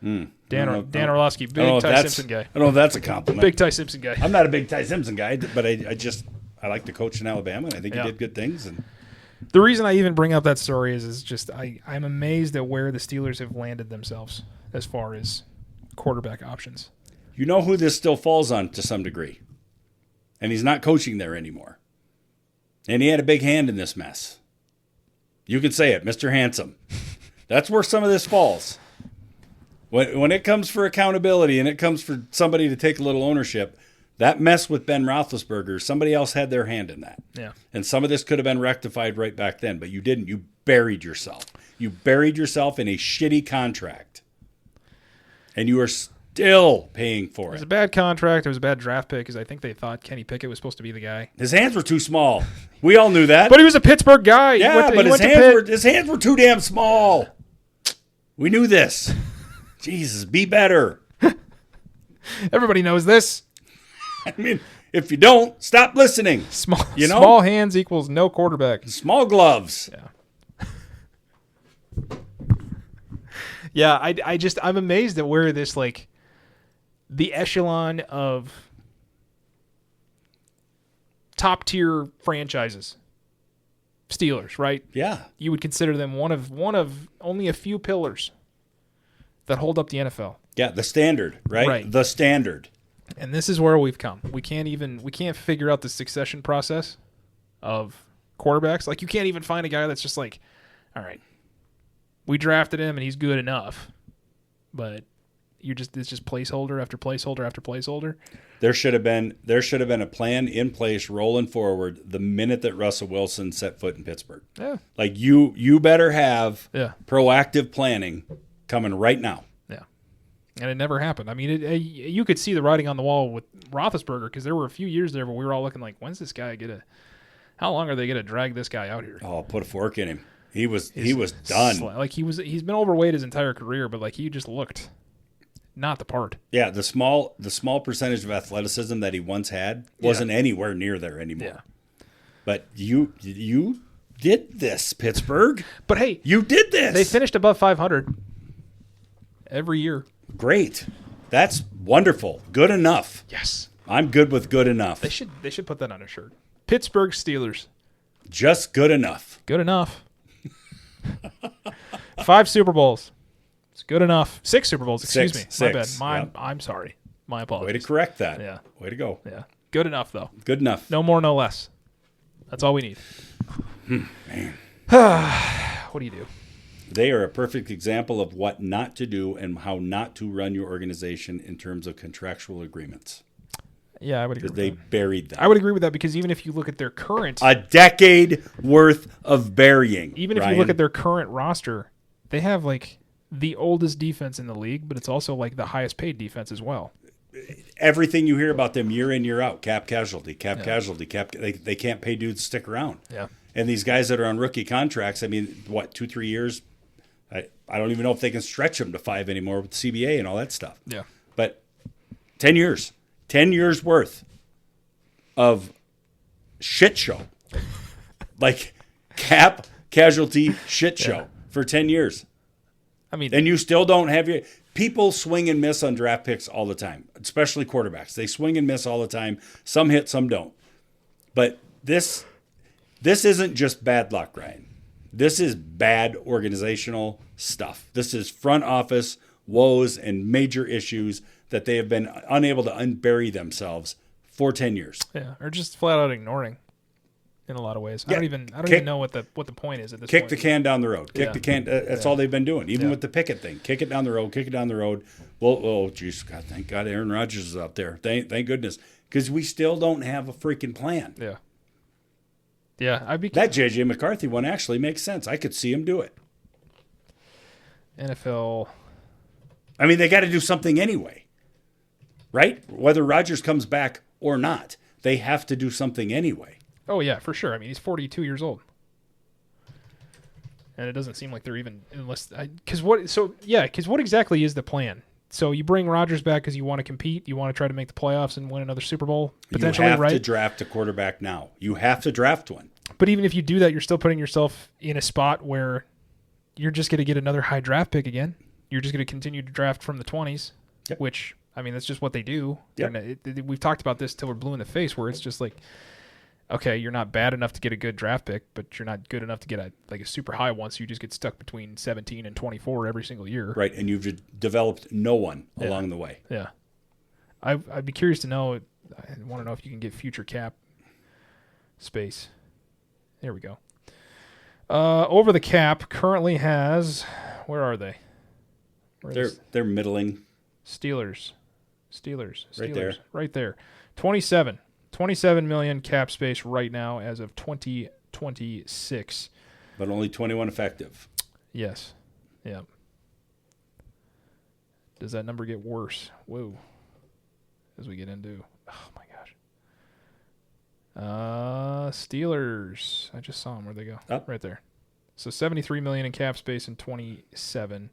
Dan Orlovsky, big Ty Simpson guy. I don't know if that's a compliment. Big Ty Simpson guy. I'm not a big Ty Simpson guy, but I like the coach in Alabama, and I think he did good things. And the reason I even bring up that story is just I'm amazed at where the Steelers have landed themselves as far as quarterback options. You know who this still falls on to some degree? And he's not coaching there anymore. And he had a big hand in this mess. You can say it, Mr. Handsome. That's where some of this falls. When it comes for accountability and it comes for somebody to take a little ownership, that mess with Ben Roethlisberger, somebody else had their hand in that. Yeah. And some of this could have been rectified right back then, but you didn't. You buried yourself. You buried yourself in a shitty contract. And you are still paying for It was it. a bad contract. It was a bad draft pick because I think they thought Kenny Pickett was supposed to be the guy. His hands were too small. We all knew that. But he was a Pittsburgh guy. Yeah, but his hands were too damn small. We knew this. Jesus, be better. Everybody knows this. I mean, if you don't, stop listening. Small hands equals no quarterback. Small gloves. Yeah. Yeah, I'm amazed at where this, like, the echelon of top tier franchises, Steelers, right? Yeah. You would consider them one of only a few pillars that hold up the NFL. Yeah, the standard, right? Right. The standard. And this is where we've come. We can't figure out the succession process of quarterbacks. Like, you can't even find a guy that's just like, all right, we drafted him and he's good enough, but it's just placeholder after placeholder after placeholder. There should have been a plan in place rolling forward the minute that Russell Wilson set foot in Pittsburgh. Yeah. Like you better have Yeah. proactive planning coming right now. Yeah. And it never happened. I mean, you could see the writing on the wall with Roethlisberger because there were a few years there where we were all looking like, when's this guy how long are they going to drag this guy out here? Oh, put a fork in him. He was done. Like he's been overweight his entire career, but like he just looked not the part. Yeah, the small percentage of athleticism that he once had wasn't anywhere near there anymore. Yeah. But you did this, Pittsburgh. But hey, you did this. They finished above 500 every year. Great. That's wonderful. Good enough. Yes. I'm good with good enough. They should put that on a shirt. Pittsburgh Steelers. Just good enough. Good enough. 5 Super Bowls. It's good enough. 6 Super Bowls. Excuse me. My bad. Yep. I'm sorry. My apologies. Way to correct that. Yeah. Way to go. Yeah. Good enough, though. Good enough. No more, no less. That's all we need. Man. What do you do? They are a perfect example of what not to do and how not to run your organization in terms of contractual agreements. Yeah, I would agree. Because they buried them. I would agree with that because even if you look at their current... A decade worth of burying. Even if you look at their current roster, they have like the oldest defense in the league, but it's also like the highest paid defense as well. Everything you hear about them year in, year out, cap casualty. They can't pay dudes to stick around. Yeah. And these guys that are on rookie contracts, I mean, 2-3 years? I don't even know if they can stretch them to 5 anymore with CBA and all that stuff. Yeah. But 10 years. 10 years worth of shit show. Like cap casualty shit show for 10 years. I mean, and you still don't have your people swing and miss on draft picks all the time, especially quarterbacks. They swing and miss all the time. Some hit, some don't. But this isn't just bad luck, Ryan. This is bad organizational stuff. This is front office woes and major issues that they have been unable to unbury themselves for 10 years. Yeah, or just flat out ignoring in a lot of ways. Yeah. I don't even know what the point is at this point. Kick the can down the road. Kick the can. That's all they've been doing. Even with the Pickett thing. Kick it down the road. Kick it down the road. Well, oh, geez, God, thank God Aaron Rodgers is out there. Thank goodness. Because we still don't have a freaking plan. Yeah. Yeah, that J.J. McCarthy one actually makes sense. I could see him do it. NFL. I mean, they got to do something anyway. Right? Whether Rodgers comes back or not, they have to do something anyway. Oh, yeah, for sure. I mean, he's 42 years old. And it doesn't seem like they're even, because what exactly is the plan? So you bring Rodgers back because you want to compete, you want to try to make the playoffs and win another Super Bowl, potentially, right? You have to draft a quarterback now. You have to draft one. But even if you do that, you're still putting yourself in a spot where you're just going to get another high draft pick again. You're just going to continue to draft from the 20s, which, I mean, that's just what they do. Yep. We've talked about this till we're blue in the face, where it's just like, okay, you're not bad enough to get a good draft pick, but you're not good enough to get a super high one, so you just get stuck between 17 and 24 every single year. Right, and you've developed no one along the way. Yeah. I'd be curious to know. I want to know if you can get future cap space. There we go. Over the cap currently has, where are they? They're middling. Steelers. Right there. 27 million cap space right now as of 2026. But only 21 effective. Yes. Yeah. Does that number get worse? Whoa. As we get into, oh my gosh. Steelers. I just saw them. Where'd they go? Up. Right there. So 73 million in cap space in 27.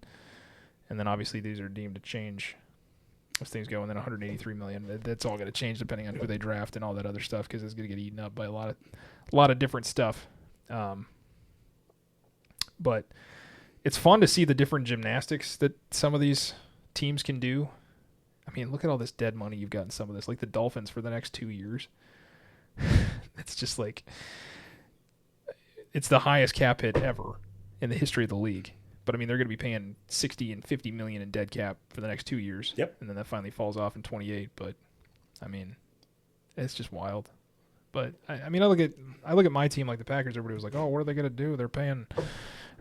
And then obviously these are deemed to change as things go. And then 183 million. That's all going to change depending on who they draft and all that other stuff, because it's going to get eaten up by a lot of different stuff. But it's fun to see the different gymnastics that some of these teams can do. I mean, look at all this dead money you've got in some of this. Like the Dolphins for the next 2 years. It's just like, it's the highest cap hit ever in the history of the league. But I mean, they're going to be paying 60 and 50 million in dead cap for the next 2 years. Yep. And then that finally falls off in 28. But I mean, it's just wild. But I mean, I look at my team, like the Packers. Everybody was like, "Oh, what are they going to do? They're paying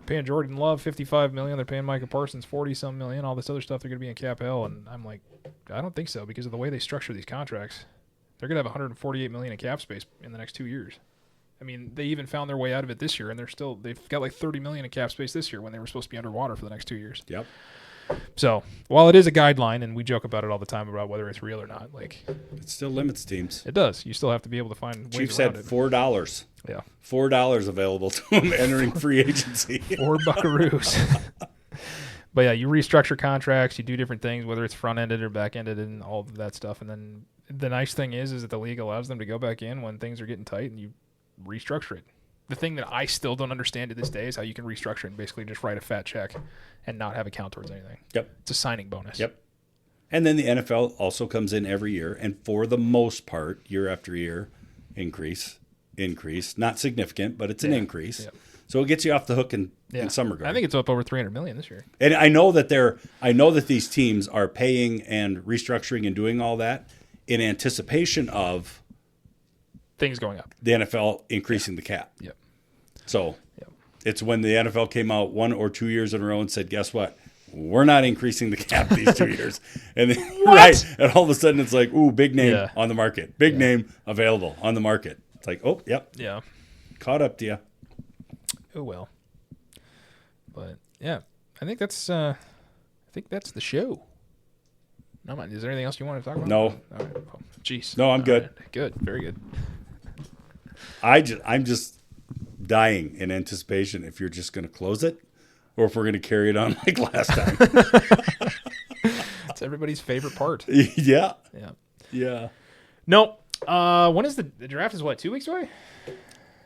Jordan Love 55 million. They're paying Micah Parsons 40-some million. All this other stuff. They're going to be in cap hell." And I'm like, I don't think so, because of the way they structure these contracts. They're going to have 148 million in cap space in the next 2 years. I mean, they even found their way out of it this year, and they've got like 30 million in cap space this year when they were supposed to be underwater for the next 2 years. Yep. So while it is a guideline, and we joke about it all the time about whether it's real or not, like, it still limits teams. It does. You still have to be able to find ways Chiefs around had it. $4. Yeah. $4 available to them entering free agency. 4 buckaroos. But yeah, you restructure contracts, you do different things, whether it's front-ended or back-ended and all of that stuff. And then the nice thing is that the league allows them to go back in when things are getting tight and you restructure it. The thing that I still don't understand to this day is how you can restructure and basically just write a fat check and not have it count towards anything. Yep. It's a signing bonus. Yep. And then the NFL also comes in every year, and for the most part, year after year, increase. Not significant, but it's an increase. Yep. So it gets you off the hook in some regard. I think it's up over 300 million this year. And I know that these teams are paying and restructuring and doing all that in anticipation of things going up. The NFL increasing the cap. Yep. So it's when the NFL came out 1 or 2 years in a row and said, guess what? We're not increasing the cap these 2 years. And then, right. And all of a sudden it's like, ooh, big name on the market. Big name available on the market. It's like, oh, yep. Yeah. Caught up to you. Oh, well. But, yeah. I think that's the show. No, is there anything else you want to talk about? No. All right. Oh, jeez. No, I'm good. Right. Good. Very good. I'm just dying in anticipation if you're just going to close it or if we're going to carry it on like last time. It's everybody's favorite part. Yeah. Yeah. Yeah. No. When is the draft? Is what, 2 weeks away?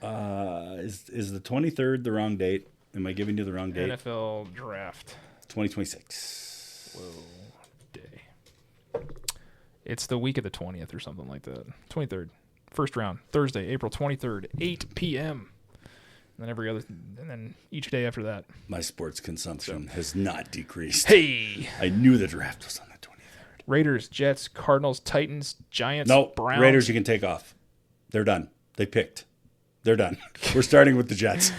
Is the 23rd the wrong date? Am I giving you the wrong date? NFL draft. 2026. Whoa. Day. It's the week of the 20th or something like that. 23rd. First round. Thursday, April 23rd, 8 p.m. And then each day after that. My sports consumption has not decreased. Hey! I knew the draft was on the 23rd. Raiders, Jets, Cardinals, Titans, Giants, Browns. Raiders you can take off. They're done. They picked. They're done. We're starting with the Jets.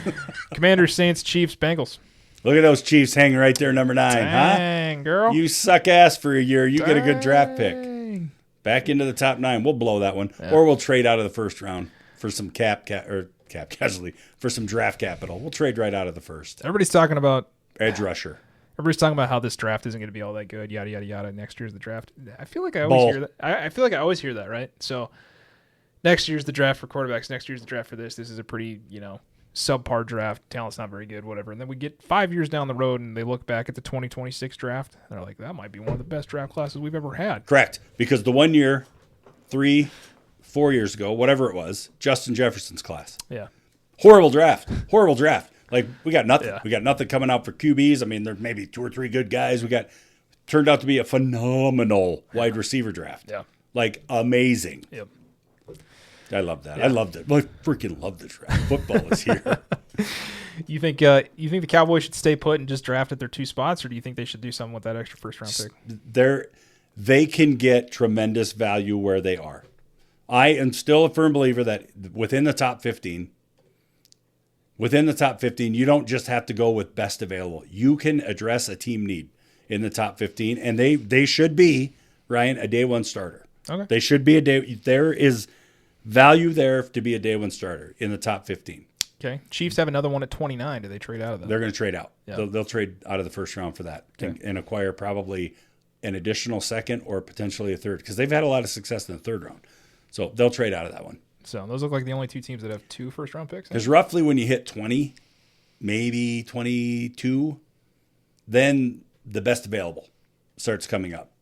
Commanders, Saints, Chiefs, Bengals. Look at those Chiefs hanging right there, number 9. Dang, girl. You suck ass for a year. You get a good draft pick. Back into the top 9. We'll blow that one. Yeah. Or we'll trade out of the first round for some cap casualty, for some draft capital. We'll trade right out of the first. Everybody's talking about edge rusher. Everybody's talking about how this draft isn't going to be all that good, yada, yada, yada. Next year's the draft. I feel like I always hear that. I feel like I always hear that, right? So next year's the draft for quarterbacks. Next year's the draft for this. This is a pretty, subpar draft. Talent's not very good, whatever. And then we get 5 years down the road and they look back at the 2026 draft. And they're like, that might be one of the best draft classes we've ever had. Correct. Because the 1 year, 3, 4 years ago, whatever it was, Justin Jefferson's class. Yeah. Horrible draft. Like, we got nothing. Yeah. We got nothing coming out for QBs. I mean, there may be 2 or 3 good guys. Turned out to be a phenomenal wide receiver draft. Yeah. Like, amazing. Yep. I love that. I loved it. I freaking love the draft. Football is here. You think the Cowboys should stay put and just draft at their 2 spots, or do you think they should do something with that extra first-round pick? They can get tremendous value where they are. I am still a firm believer that within the top 15, you don't just have to go with best available. You can address a team need in the top 15, and they should be, Ryan, a day one starter. Okay. They should be there is value there to be a day one starter in the top 15. Okay. Chiefs have another one at 29. Do they trade out of that? They're going to trade out. Yeah. They'll trade out of the first round for that and acquire probably an additional second or potentially a third, because they've had a lot of success in the third round. So they'll trade out of that one. So those look like the only 2 teams that have 2 first-round picks. Because roughly when you hit 20, maybe 22, then the best available starts coming up,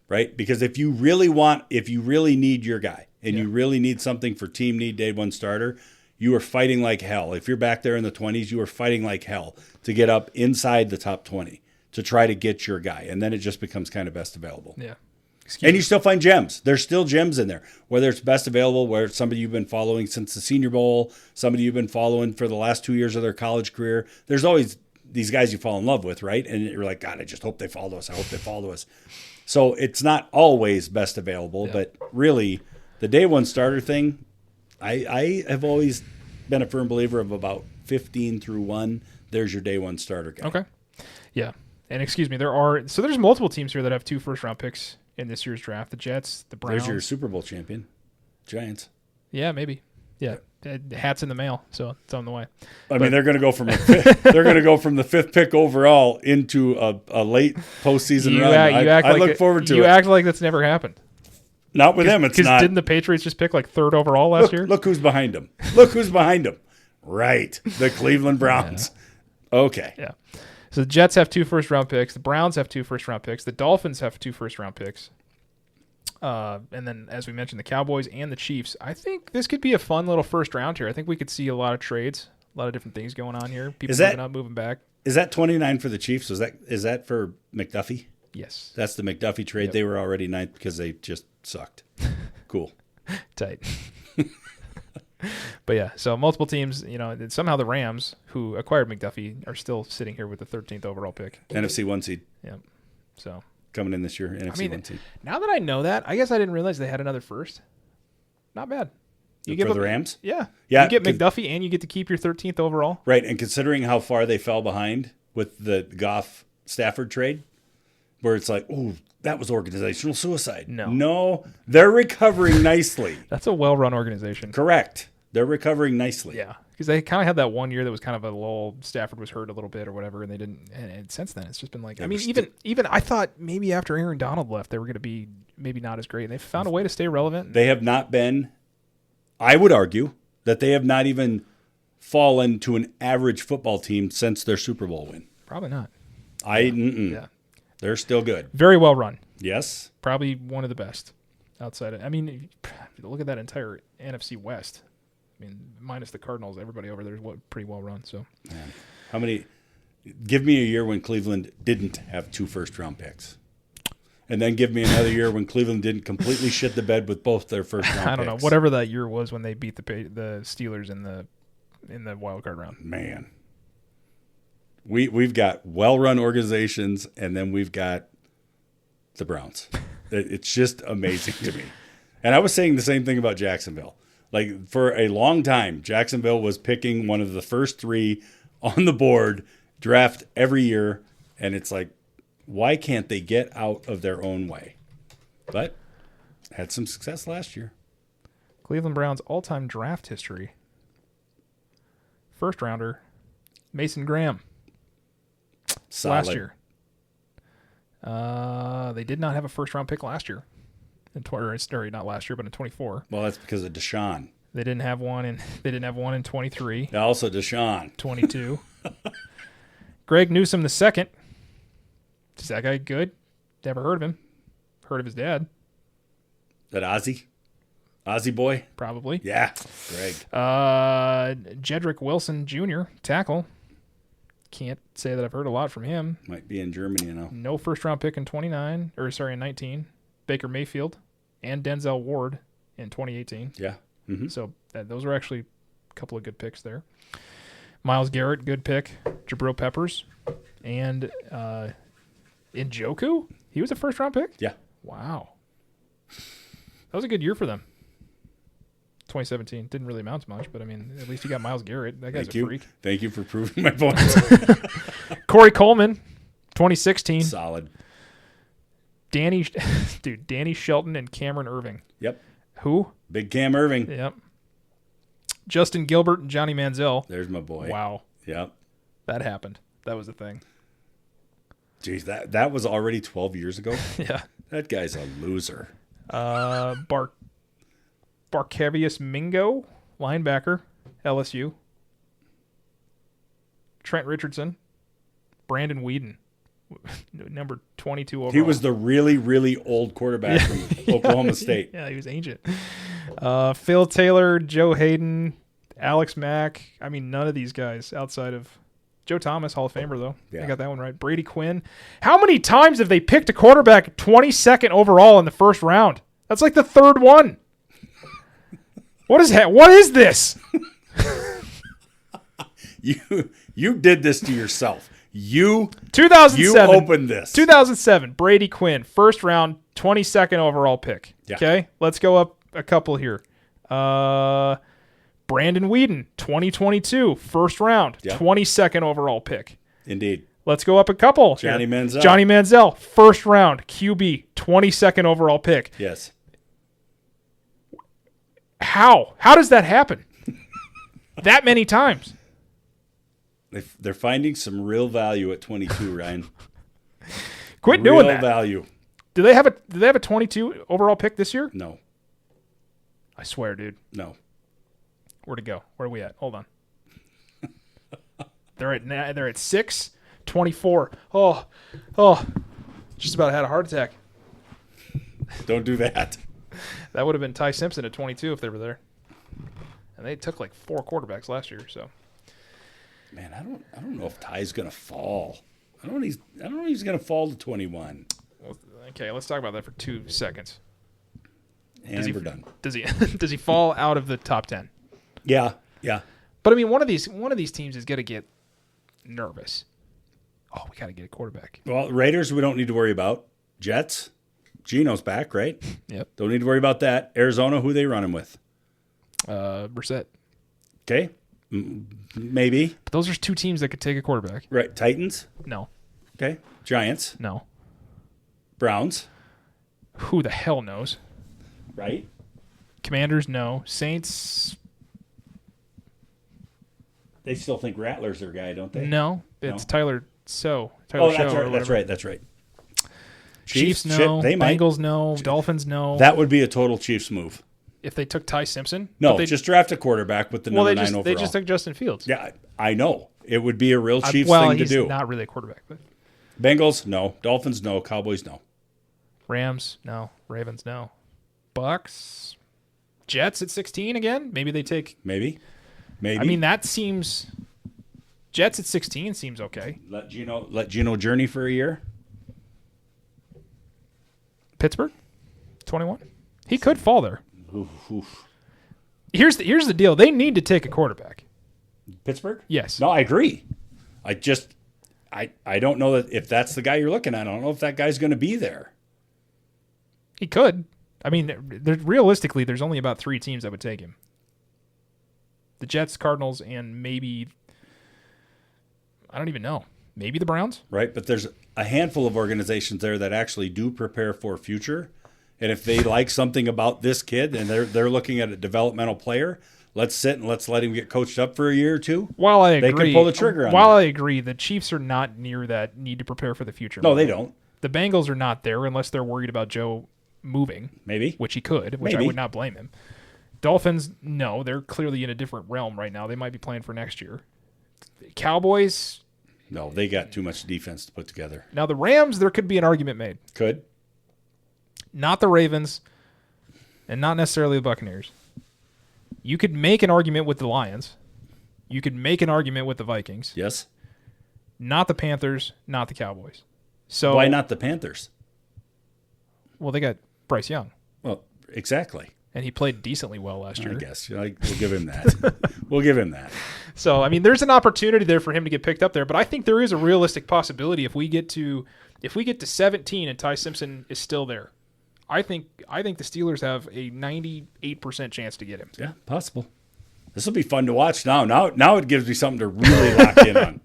right? Because if you really need your guy and you really need something for team need day one starter, you are fighting like hell. If you're back there in the 20s, you are fighting like hell to get up inside the top 20 to try to get your guy. And then it just becomes kind of best available. Yeah. And you still find gems. There's still gems in there, whether it's best available, where it's somebody you've been following since the Senior Bowl, somebody you've been following for the last 2 years of their college career. There's always these guys you fall in love with, right? And you're like, God, I just hope they follow us. I hope they follow us. So it's not always best available, but really the day one starter thing, I have always been a firm believer of about 15 through 1. There's your day one starter guy. Okay. Yeah. And excuse me, there's multiple teams here that have 2 first-round picks in this year's draft. The Jets, the Browns. There's your Super Bowl champion, Giants. Yeah, maybe. Yeah, hat's in the mail, so it's on the way. I mean, they're going to go from they're going to go from the 5th pick overall into a late postseason run. I look forward to it. You act like that's never happened. Not with them, it's not. Because didn't the Patriots just pick like 3rd overall last year? Look who's behind them. Look who's behind them. Right, the Cleveland Browns. Yeah. Okay. Yeah. So the Jets have 2 first-round picks. The Browns have 2 first-round picks. The Dolphins have 2 first-round picks. And then, as we mentioned, the Cowboys and the Chiefs. I think this could be a fun little first round here. I think we could see a lot of trades, a lot of different things going on here. People moving up, moving back. Is that 29 for the Chiefs? Is that for McDuffie? Yes. That's the McDuffie trade. Yep. They were already 9th because they just sucked. Cool. Tight. But yeah, so multiple teams, somehow the Rams, who acquired McDuffie, are still sitting here with the 13th overall pick. NFC 1 seed. Yeah. So coming in this year, NFC 1 seed. Now that I know that, I guess I didn't realize they had another first. Not bad. You give the Rams? Yeah. You get McDuffie and you get to keep your 13th overall. Right, and considering how far they fell behind with the Goff-Stafford trade, where it's like, ooh, that was organizational suicide. No, they're recovering nicely. That's a well-run organization. Correct. They're recovering nicely. Yeah, because they kind of had that one year that was kind of a lull. Stafford was hurt a little bit or whatever, and they didn't. And since then, it's just been like, even I thought maybe after Aaron Donald left, they were going to be maybe not as great. And they found a way to stay relevant. They have not been. I would argue that they have not even fallen to an average football team since their Super Bowl win. Probably not. Yeah. They're still good. Very well run. Yes. Probably one of the best outside of. I mean, look at that entire NFC West. I mean, minus the Cardinals, everybody over there is pretty well run. So, man. How many? Give me a year when Cleveland didn't have 2 first-round picks, and then give me another year when Cleveland didn't completely shit the bed with both their first-round picks. I don't know. Whatever that year was when they beat the Steelers in the wild card round. Man, we've got well-run organizations, and then we've got the Browns. It's just amazing to me. And I was saying the same thing about Jacksonville. Like, for a long time, Jacksonville was picking one of the first 3 on the board, draft every year, and it's like, why can't they get out of their own way? But had some success last year. Cleveland Browns all-time draft history. First rounder, Mason Graham. Solid. Last year. They did not have a first-round pick last year. Not last year, but in 24. Well, that's because of Deshaun. They didn't have one in 23. Also Deshaun. 22. Greg Newsome II. Is that guy good? Never heard of him. Heard of his dad. That Ozzy? Ozzy boy? Probably. Yeah. Greg. Jedrick Wilson Jr., tackle. Can't say that I've heard a lot from him. Might be in Germany, No first-round pick in 19. Baker Mayfield and Denzel Ward in 2018. Yeah. Mm-hmm. So those are actually a couple of good picks there. Myles Garrett, good pick. Jabril Peppers. And Njoku, he was a first-round pick? Yeah. Wow. That was a good year for them. 2017 didn't really amount to much, but I mean, at least you got Myles Garrett. That guy's a freak. Thank you for proving my point. Corey Coleman, 2016. Solid. Danny Shelton and Cameron Irving. Yep. Who? Big Cam Irving. Yep. Justin Gilbert and Johnny Manziel. There's my boy. Wow. Yep. That happened. That was the thing. Jeez, that was already 12 years ago. Yeah. That guy's a loser. Barkevius Mingo, linebacker, LSU. Trent Richardson. Brandon Weeden, number 22 overall. He was the really, really old quarterback from Oklahoma State. Yeah, he was ancient. Phil Taylor, Joe Hayden, Alex Mack. I mean, none of these guys outside of Joe Thomas, Hall of Famer, though. Yeah. I got that one right. Brady Quinn. How many times have they picked a quarterback 22nd overall in the first round? That's like the third one. What is this? You did this to yourself. You 2007. You opened this. 2007. Brady Quinn, first round, 22nd overall pick. Yeah. Okay, let's go up a couple here. Brandon Weeden, 2022, first round, Yeah. 22nd overall pick. Indeed. Let's go up a couple. Johnny here. Manziel. Johnny Manziel, first round, QB, 22nd overall pick. Yes. How? How does that happen? That many times? They're finding some real value at 22, Ryan. Quit doing that. Real value. Do they have a 22 overall pick this year? No. I swear, dude. No. Where'd it go? Where are we at? Hold on. They're at 6, 24. Oh, just about had a heart attack. Don't do that. That would have been Ty Simpson at 22 if they were there. And they took like 4 quarterbacks last year. So, man, I don't know if Ty's gonna fall. I don't know he's gonna fall to 21. Okay, let's talk about that for 2 seconds. And we're done. Does he fall out of the top 10? Yeah. But I mean, one of these teams is gonna get nervous. Oh, we got to get a quarterback. Well, Raiders we don't need to worry about. Jets, Geno's back, right? Yep. Don't need to worry about that. Arizona, who they running with? Brissett. Okay, maybe. But those are 2 teams that could take a quarterback. Right, Titans. No. Okay, Giants, No. Browns. Who the hell knows? Right. Commanders, no. Saints, They still think Rattler's their guy, don't they? no. It's No. Tyler Show. That's right. Chiefs, no. They might. Bengals, no. Dolphins, no. That would be a total Chiefs move. If they took Ty Simpson? No, But they just draft a quarterback with the number 9 overall. They just took Justin Fields. Yeah, I know. It would be a real Chiefs well, thing to he's do. not really a quarterback. But Bengals, no. Dolphins, no. Cowboys, no. Rams, no. Ravens, no. Bucks, Jets at 16 again? Maybe they take... Maybe. I mean, that seems... Jets at 16 seems okay. Let Geno journey for a year. Pittsburgh, 21. He could fall there. Oof. Here's the deal. They need to take a quarterback. Pittsburgh? Yes. No, I agree. I don't know that if that's the guy you're looking at. I don't know if that guy's going to be there. He could. I mean, realistically, there's only about 3 teams that would take him. The Jets, Cardinals, and maybe... I don't even know. Maybe the Browns? Right, but there's a handful of organizations there that actually do prepare for future. And if they like something about this kid and they're looking at a developmental player, let's sit and let's let him get coached up for a year or 2. While I agree, they can pull the trigger on While that. I agree, the Chiefs are not near that need to prepare for the future. No, they don't. The Bengals are not there unless they're worried about Joe moving. Maybe. Which he could, which I would not blame him. Dolphins, no, they're clearly in a different realm right now. They might be playing for next year. Cowboys... No, they got too much defense to put together. Now, the Rams, there could be an argument made. Could. Not the Ravens, and not necessarily the Buccaneers. You could make an argument with the Lions. You could make an argument with the Vikings. Yes. Not the Panthers, not the Cowboys. Why not the Panthers? Well, they got Bryce Young. Well, exactly. And he played decently well last year. I guess. We'll give him that. We'll give him that. So, I mean, there's an opportunity there for him to get picked up there, but I think there is a realistic possibility if we get to 17 and Ty Simpson is still there. I think the Steelers have a 98% chance to get him. Yeah, possible. This will be fun to watch now. Now it gives me something to really lock in on.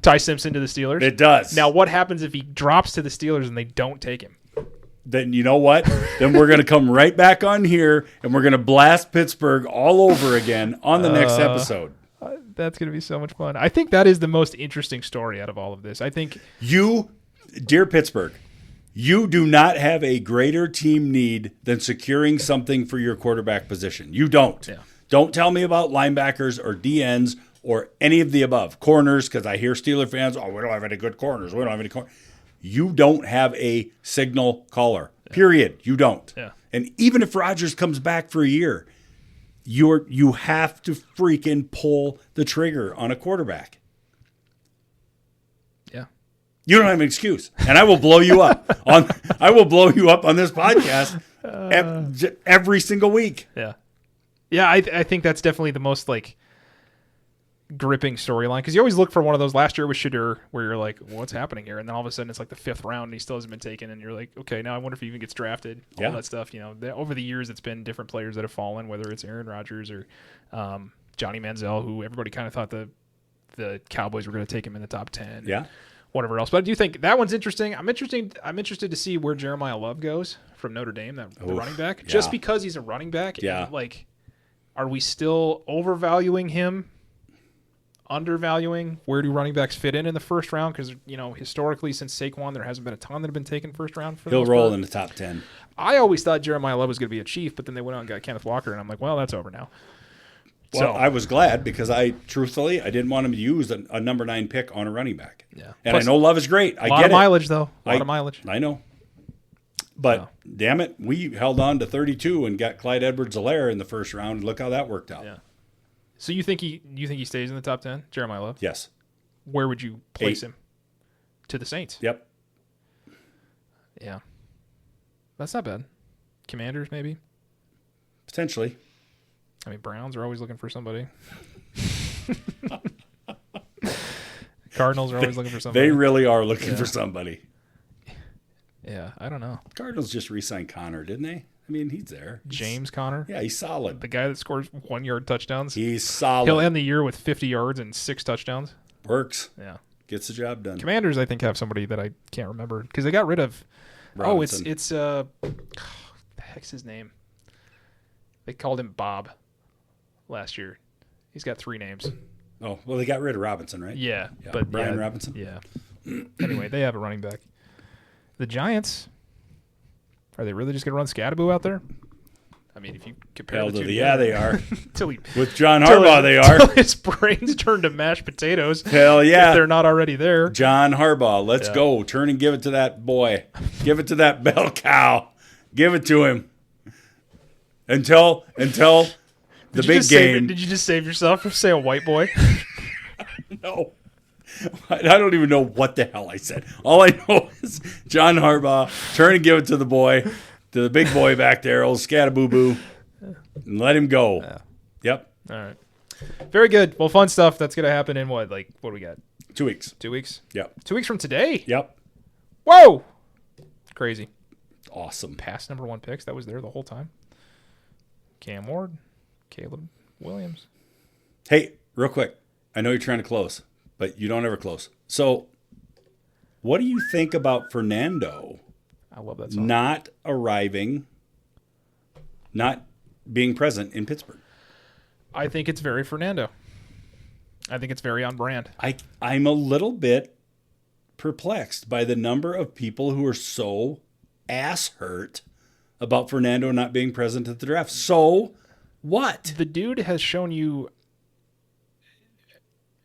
Ty Simpson to the Steelers? It does. Now, what happens if he drops to the Steelers and they don't take him? Then you know what? Then we're going to come right back on here and we're going to blast Pittsburgh all over again on the next episode. That's going to be so much fun. I think that is the most interesting story out of all of this. I think dear Pittsburgh, you do not have a greater team need than securing something for your quarterback position. You don't. Yeah. Don't tell me about linebackers or DNs or any of the above. Corners, because I hear Steeler fans, we don't have any good corners. We don't have any corners. You don't have a signal caller, period. You don't. Yeah. And even if Rodgers comes back for a year, you have to freaking pull the trigger on a quarterback. Yeah. You don't have an excuse, and I will blow you up on this podcast every single week. Yeah. Yeah, I think that's definitely the most gripping storyline, because you always look for one of those. Last year with Shadur, where you're like, what's happening here? And then all of a sudden it's like the 5th round and he still hasn't been taken, and you're like, okay, now I wonder if he even gets drafted. All that stuff. Over the years it's been different players that have fallen, whether it's Aaron Rodgers or Johnny Manziel, who everybody kind of thought the Cowboys were going to take him in the top 10. Yeah. Whatever else. But I do think that one's interesting. I'm interested to see where Jeremiah Love goes from Notre Dame, the running back. Just because he's a running back. Yeah. Are we still overvaluing him? Undervaluing? Where do running backs fit in the first round? Because historically, since Saquon, there hasn't been a ton that have been taken first round. He'll roll in the top 10. I always thought Jeremiah Love was going to be a Chief, but then they went out and got Kenneth Walker, and I'm like, well, that's over now. Well, I was glad because I didn't want him to use a number 9 pick on a running back. Yeah, and plus, I know Love is great. I get it. A lot of mileage, though. A lot of mileage. I know. But damn it, we held on to 32 and got Clyde Edwards-Helaire in the first round. Look how that worked out. Yeah. So you think he stays in the top 10, Jeremiah Love? Yes. Where would you place 8. him? To the Saints? Yep. Yeah. That's not bad. Commanders, maybe? Potentially. I mean, Browns are always looking for somebody. Cardinals are always looking for somebody. They really are looking for somebody. Yeah, I don't know. Cardinals just re-signed Connor, didn't they? I mean, he's there. James Conner? Yeah, he's solid. The guy that scores 1-yard touchdowns? He's solid. He'll end the year with 50 yards and 6 touchdowns. Works. Yeah. Gets the job done. Commanders, I think, have somebody that I can't remember because they got rid of. Robinson. It's the heck's his name? They called him Bob last year. He's got 3 names. Oh, well, they got rid of Robinson, right? Yeah. But Brian Robinson? Yeah. Anyway, they have a running back. The Giants, are they really just going to run Scattaboo out there? I mean, if you compare the two together, they are. Till With John Harbaugh, they are. Till his brains turn to mashed potatoes. Hell yeah. If they're not already there. John Harbaugh, let's go. Turn and give it to that boy. Give it to that bell cow. Give it to him. Until the big game. Did you just save yourself from say a white boy? No. I don't even know what the hell I said. All I know is John Harbaugh, turn and give it to the boy, to the big boy back there, old Scattaboo-boo, and let him go. Yeah. Yep. All right. Very good. Well, fun stuff. That's going to happen in what do we got? 2 weeks. 2 weeks? Yep. 2 weeks from today? Yep. Whoa! Crazy. Awesome. Past number 1 picks. That was there the whole time. Cam Ward, Caleb Williams. Hey, real quick. I know you're trying to close, but you don't ever close. So, what do you think about Fernando? I love that song. Not arriving, not being present in Pittsburgh? I think it's very Fernando. I think it's very on brand. I'm a little bit perplexed by the number of people who are so ass hurt about Fernando not being present at the draft. So what? The dude has shown you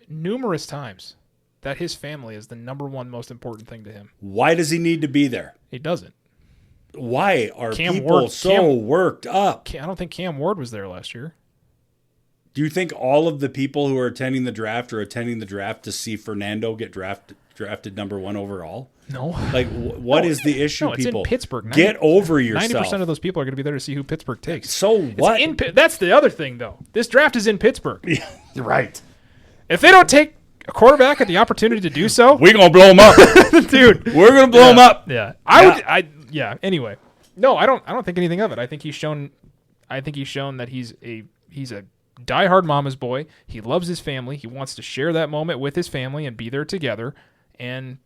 numerous times that his family is the number 1 most important thing to him. Why does he need to be there? He doesn't. Why are people so worked up? I don't think Cam Ward was there last year. Do you think all of the people who are attending the draft are attending the draft to see Fernando get drafted drafted number 1 overall? No. Like, what is the issue, No, it's people? in Pittsburgh. Get over yourself. 90% of those people are going to be there to see who Pittsburgh takes. So what? That's the other thing, though. This draft is in Pittsburgh. Yeah, right. If they don't take a quarterback at the opportunity to do so, We're going to blow him up. dude. We're going to blow him up. Yeah. Anyway. No, I don't think anything of it. I think he's shown that he's a diehard mama's boy. He loves his family. He wants to share that moment with his family and be there together. And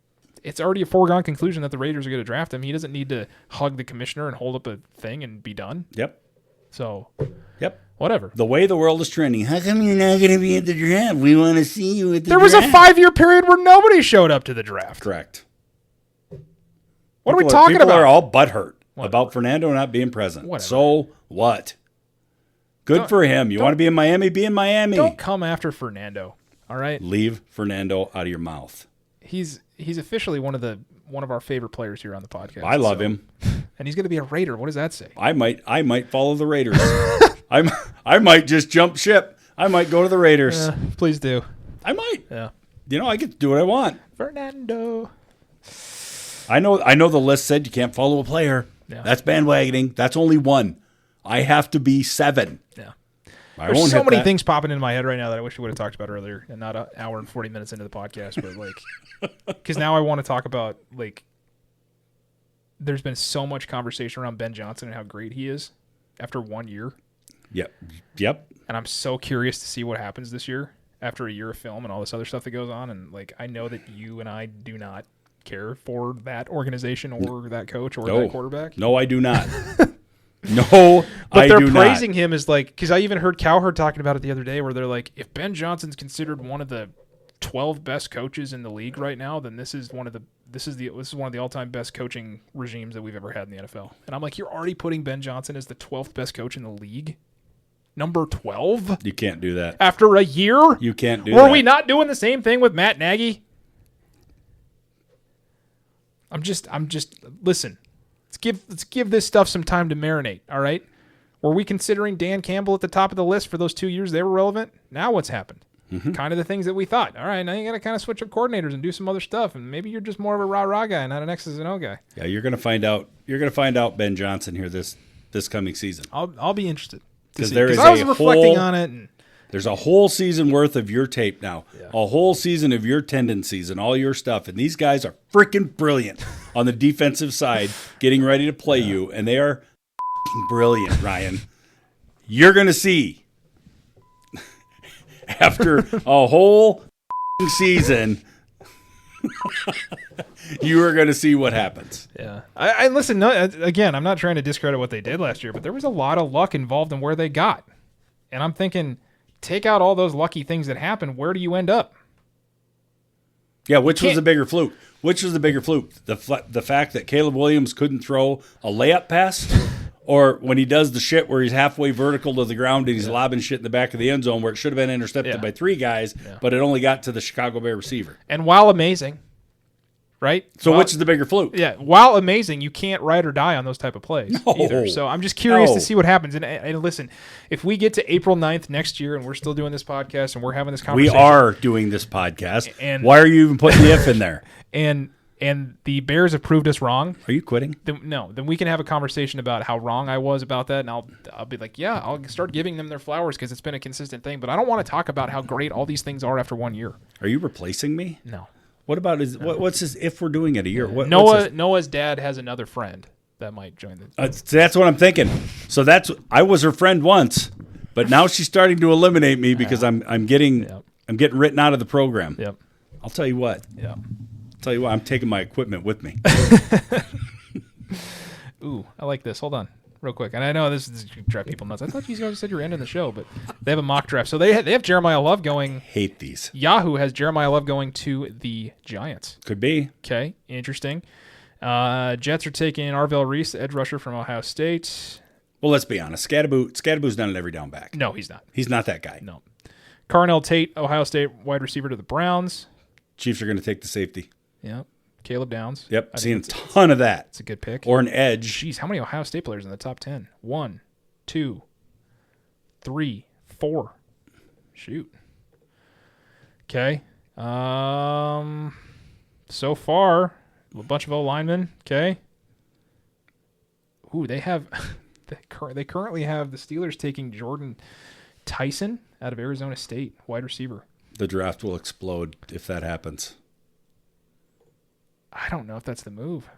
it's already a foregone conclusion that the Raiders are going to draft him. He doesn't need to hug the commissioner and hold up a thing and be done. Yep. So, Whatever. The way the world is trending. How come you're not going to be at the draft? We want to see you at the draft. There was a 5-year period where nobody showed up to the draft. Correct. What are we talking about? People are all butthurt about Fernando not being present. Whatever. So what? Good for him. You want to be in Miami? Be in Miami. Don't come after Fernando. All right. Leave Fernando out of your mouth. He's officially one of our favorite players here on the podcast. I love him, and he's going to be a Raider. What does that say? I might follow the Raiders. I might just jump ship. I might go to the Raiders. Please do. I might. Yeah. I get to do what I want. Fernando. I know the list said you can't follow a player. Yeah. That's bandwagoning. That's only 1. I have to be 7. Yeah. There's so many things popping into my head right now that I wish we would have talked about earlier and not an hour and 40 minutes into the podcast. But because now I want to talk about, there's been so much conversation around Ben Johnson and how great he is after 1 year. Yep. And I'm so curious to see what happens this year after a year of film and all this other stuff that goes on. And I know that you and I do not care for that organization or that coach or that quarterback. No, I do not. No, but I they're do praising not. him as because I even heard Cowherd talking about it the other day where they're like, if Ben Johnson's considered one of the 12 best coaches in the league right now, then this is one of the all-time best coaching regimes that we've ever had in the NFL. And I'm like, you're already putting Ben Johnson as the 12th best coach in the league? Number 12? You can't do that. After a year? You can't do that. Were we not doing the same thing with Matt Nagy? I'm just listen. Let's give this stuff some time to marinate, all right? Were we considering Dan Campbell at the top of the list for those 2 years they were relevant? Now what's happened? Mm-hmm. Kind of the things that we thought. All right, now you got to kind of switch up coordinators and do some other stuff, and maybe you're just more of a rah-rah guy, not an X's and O guy. Yeah, you're going to find out. You're going to find out Ben Johnson here this coming season. I'll be interested because there is I was reflecting on it. And there's a whole season worth of your tape now, a whole season of your tendencies and all your stuff, and these guys are freaking brilliant on the defensive side, getting ready to play you, and they are brilliant, Ryan. You're going to see after a whole season, you are going to see what happens. Yeah. I listen, no, again, I'm not trying to discredit what they did last year, but there was a lot of luck involved in where they got. And I'm thinking, take out all those lucky things that happened, where do you end up? Yeah, which was the bigger fluke? Which was the bigger fluke? The fact that Caleb Williams couldn't throw a layup pass? Or when he does the shit where he's halfway vertical to the ground and he's lobbing shit in the back of the end zone where it should have been intercepted by 3 guys, but it only got to the Chicago Bear receiver. And while amazing, right? So which is the bigger fluke? Yeah, while amazing, you can't ride or die on those type of plays either. So I'm just curious to see what happens. And listen, if we get to April 9th next year and we're still doing this podcast and we're having this conversation. We are doing this podcast. And why are you even putting the if in there? And the Bears have proved us wrong. Are you quitting? Then we can have a conversation about how wrong I was about that, and I'll be like, yeah, I'll start giving them their flowers because it's been a consistent thing. But I don't want to talk about how great all these things are after 1 year. Are you replacing me? No. What about what's this if we're doing it a year? Noah's dad has another friend that might join the. That's what I'm thinking. So I was her friend once, but now she's starting to eliminate me because I'm getting written out of the program. Yep. I'll tell you what. Yeah. Tell you what, I'm taking my equipment with me. Ooh, I like this. Hold on, real quick. And I know this is drive people nuts. I thought you guys said you were ending the show, but they have a mock draft. So they have Jeremiah Love going. Hate these. Yahoo has Jeremiah Love going to the Giants. Could be. Okay, interesting. Jets are taking Arvell Reese, the edge rusher from Ohio State. Well, let's be honest. Scadaboo's not an every down back. No, he's not. He's not that guy. No. Carnell Tate, Ohio State wide receiver to the Browns. Chiefs are going to take the safety. Yep. Caleb Downs. Yep. Seen a ton of that. It's a good pick. Or an edge. Jeez, how many Ohio State players in the top 10? 1, 2, 3, 4. Shoot. Okay. so far, a bunch of O-linemen. Okay. Ooh, they have they currently have the Steelers taking Jordan Tyson out of Arizona State, wide receiver. The draft will explode if that happens. I don't know if that's the move.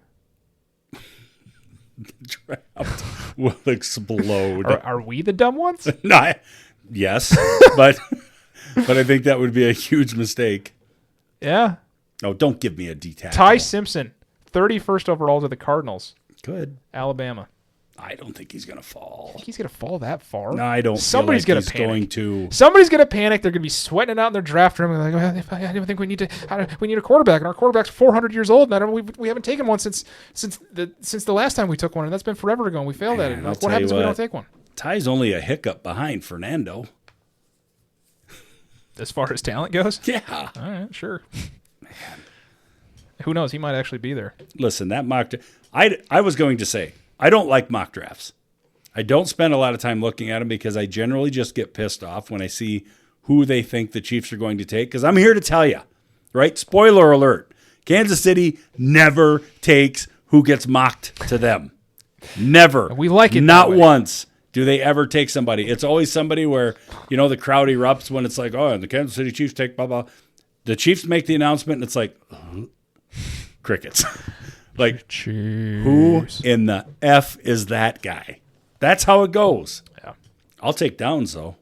The draft will explode. Are we the dumb ones? No, yes, but I think that would be a huge mistake. Yeah. No, don't give me a detail. Ty Simpson, 31st overall to the Cardinals. Good. Alabama. I don't think he's going to fall. Think he's going to fall that far? No, I don't. Somebody's feel going like to panic. Going to. Somebody's going to panic. They're going to be sweating it out in their draft room. Like, I don't think we need a quarterback, and our quarterback's 400 years old, and we haven't taken one since the last time we took one, and that's been forever ago. And we failed at it. Like, what happens if we don't take one? Ty's only a hiccup behind Fernando. As far as talent goes? Yeah. All right, sure. Man. Who knows? He might actually be there. Listen, that mock I was going to say, I don't like mock drafts. I don't spend a lot of time looking at them because I generally just get pissed off when I see who they think the Chiefs are going to take. Because I'm here to tell you, right? Spoiler alert. Kansas City never takes who gets mocked to them. Never. We like it Not that way. once do they ever take somebody. It's always somebody where, the crowd erupts when it's like, oh, and the Kansas City Chiefs take blah, blah. The Chiefs make the announcement, and it's like, crickets. Like, Chiefs. Who in the F is that guy? That's how it goes. Yeah. I'll take Downs, though.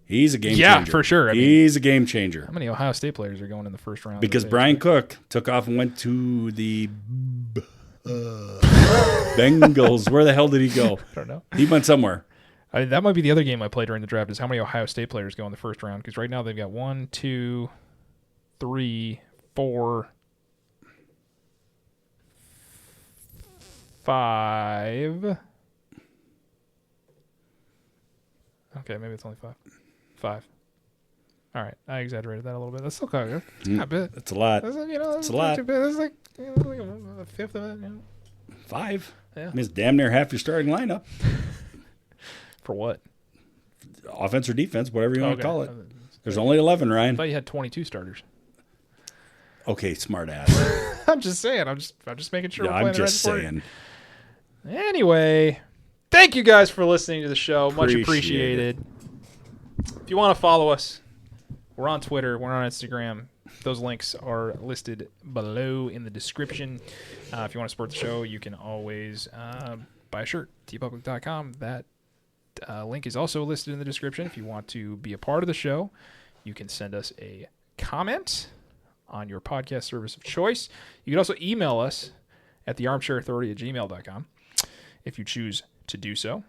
He's a game changer. Yeah, for sure. He's a game changer. How many Ohio State players are going in the first round? Because Brian Cook took off and went to the Bengals. Where the hell did he go? I don't know. He went somewhere. That might be the other game I played during the draft is how many Ohio State players go in the first round. Because right now they've got 1, 2, 3, 4, 5. Okay, maybe it's only 5. 5. All right, I exaggerated that a little bit. That's still kind of good. It's not bad. That's a lot. That's, It's a lot. That's like a fifth of it. 5. Yeah. I mean, it's damn near half your starting lineup. For what? Offense or defense, whatever you want to Okay. call it. There's only 11, Ryan. I thought you had 22 starters. Okay, smart ass. I'm just saying. I'm just making sure. Yeah, we're I'm playing just the right saying. sport. Anyway, thank you guys for listening to the show. Much Appreciate appreciated. If you want to follow us, we're on Twitter. We're on Instagram. Those links are listed below in the description. If you want to support the show, you can always buy a shirt. tpublic.com. That link is also listed in the description. If you want to be a part of the show, you can send us a comment on your podcast service of choice. You can also email us at thearmchairauthority@gmail.com. If you choose to do so,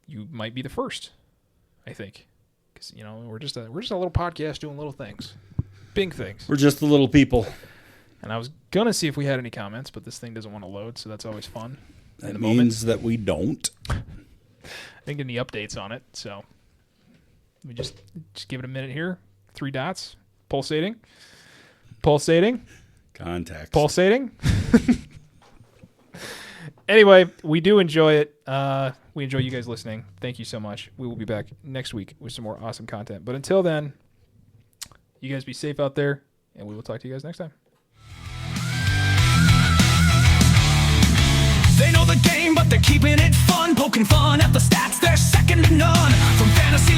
you might be the first, I think. Because, we're just a little podcast doing little things. Big things. We're just the little people. And I was going to see if we had any comments, but this thing doesn't want to load, so that's always fun. That means that we don't. I didn't get any updates on it, so let me just give it a minute here. 3 dots. Pulsating. Contacts. Pulsating. Anyway, we do enjoy it. We enjoy you guys listening. Thank you so much. We will be back next week with some more awesome content. But until then, you guys be safe out there, and we will talk to you guys next time. They know the game, but they're keeping it fun. Poking fun at the stats, they're second to none. From fantasy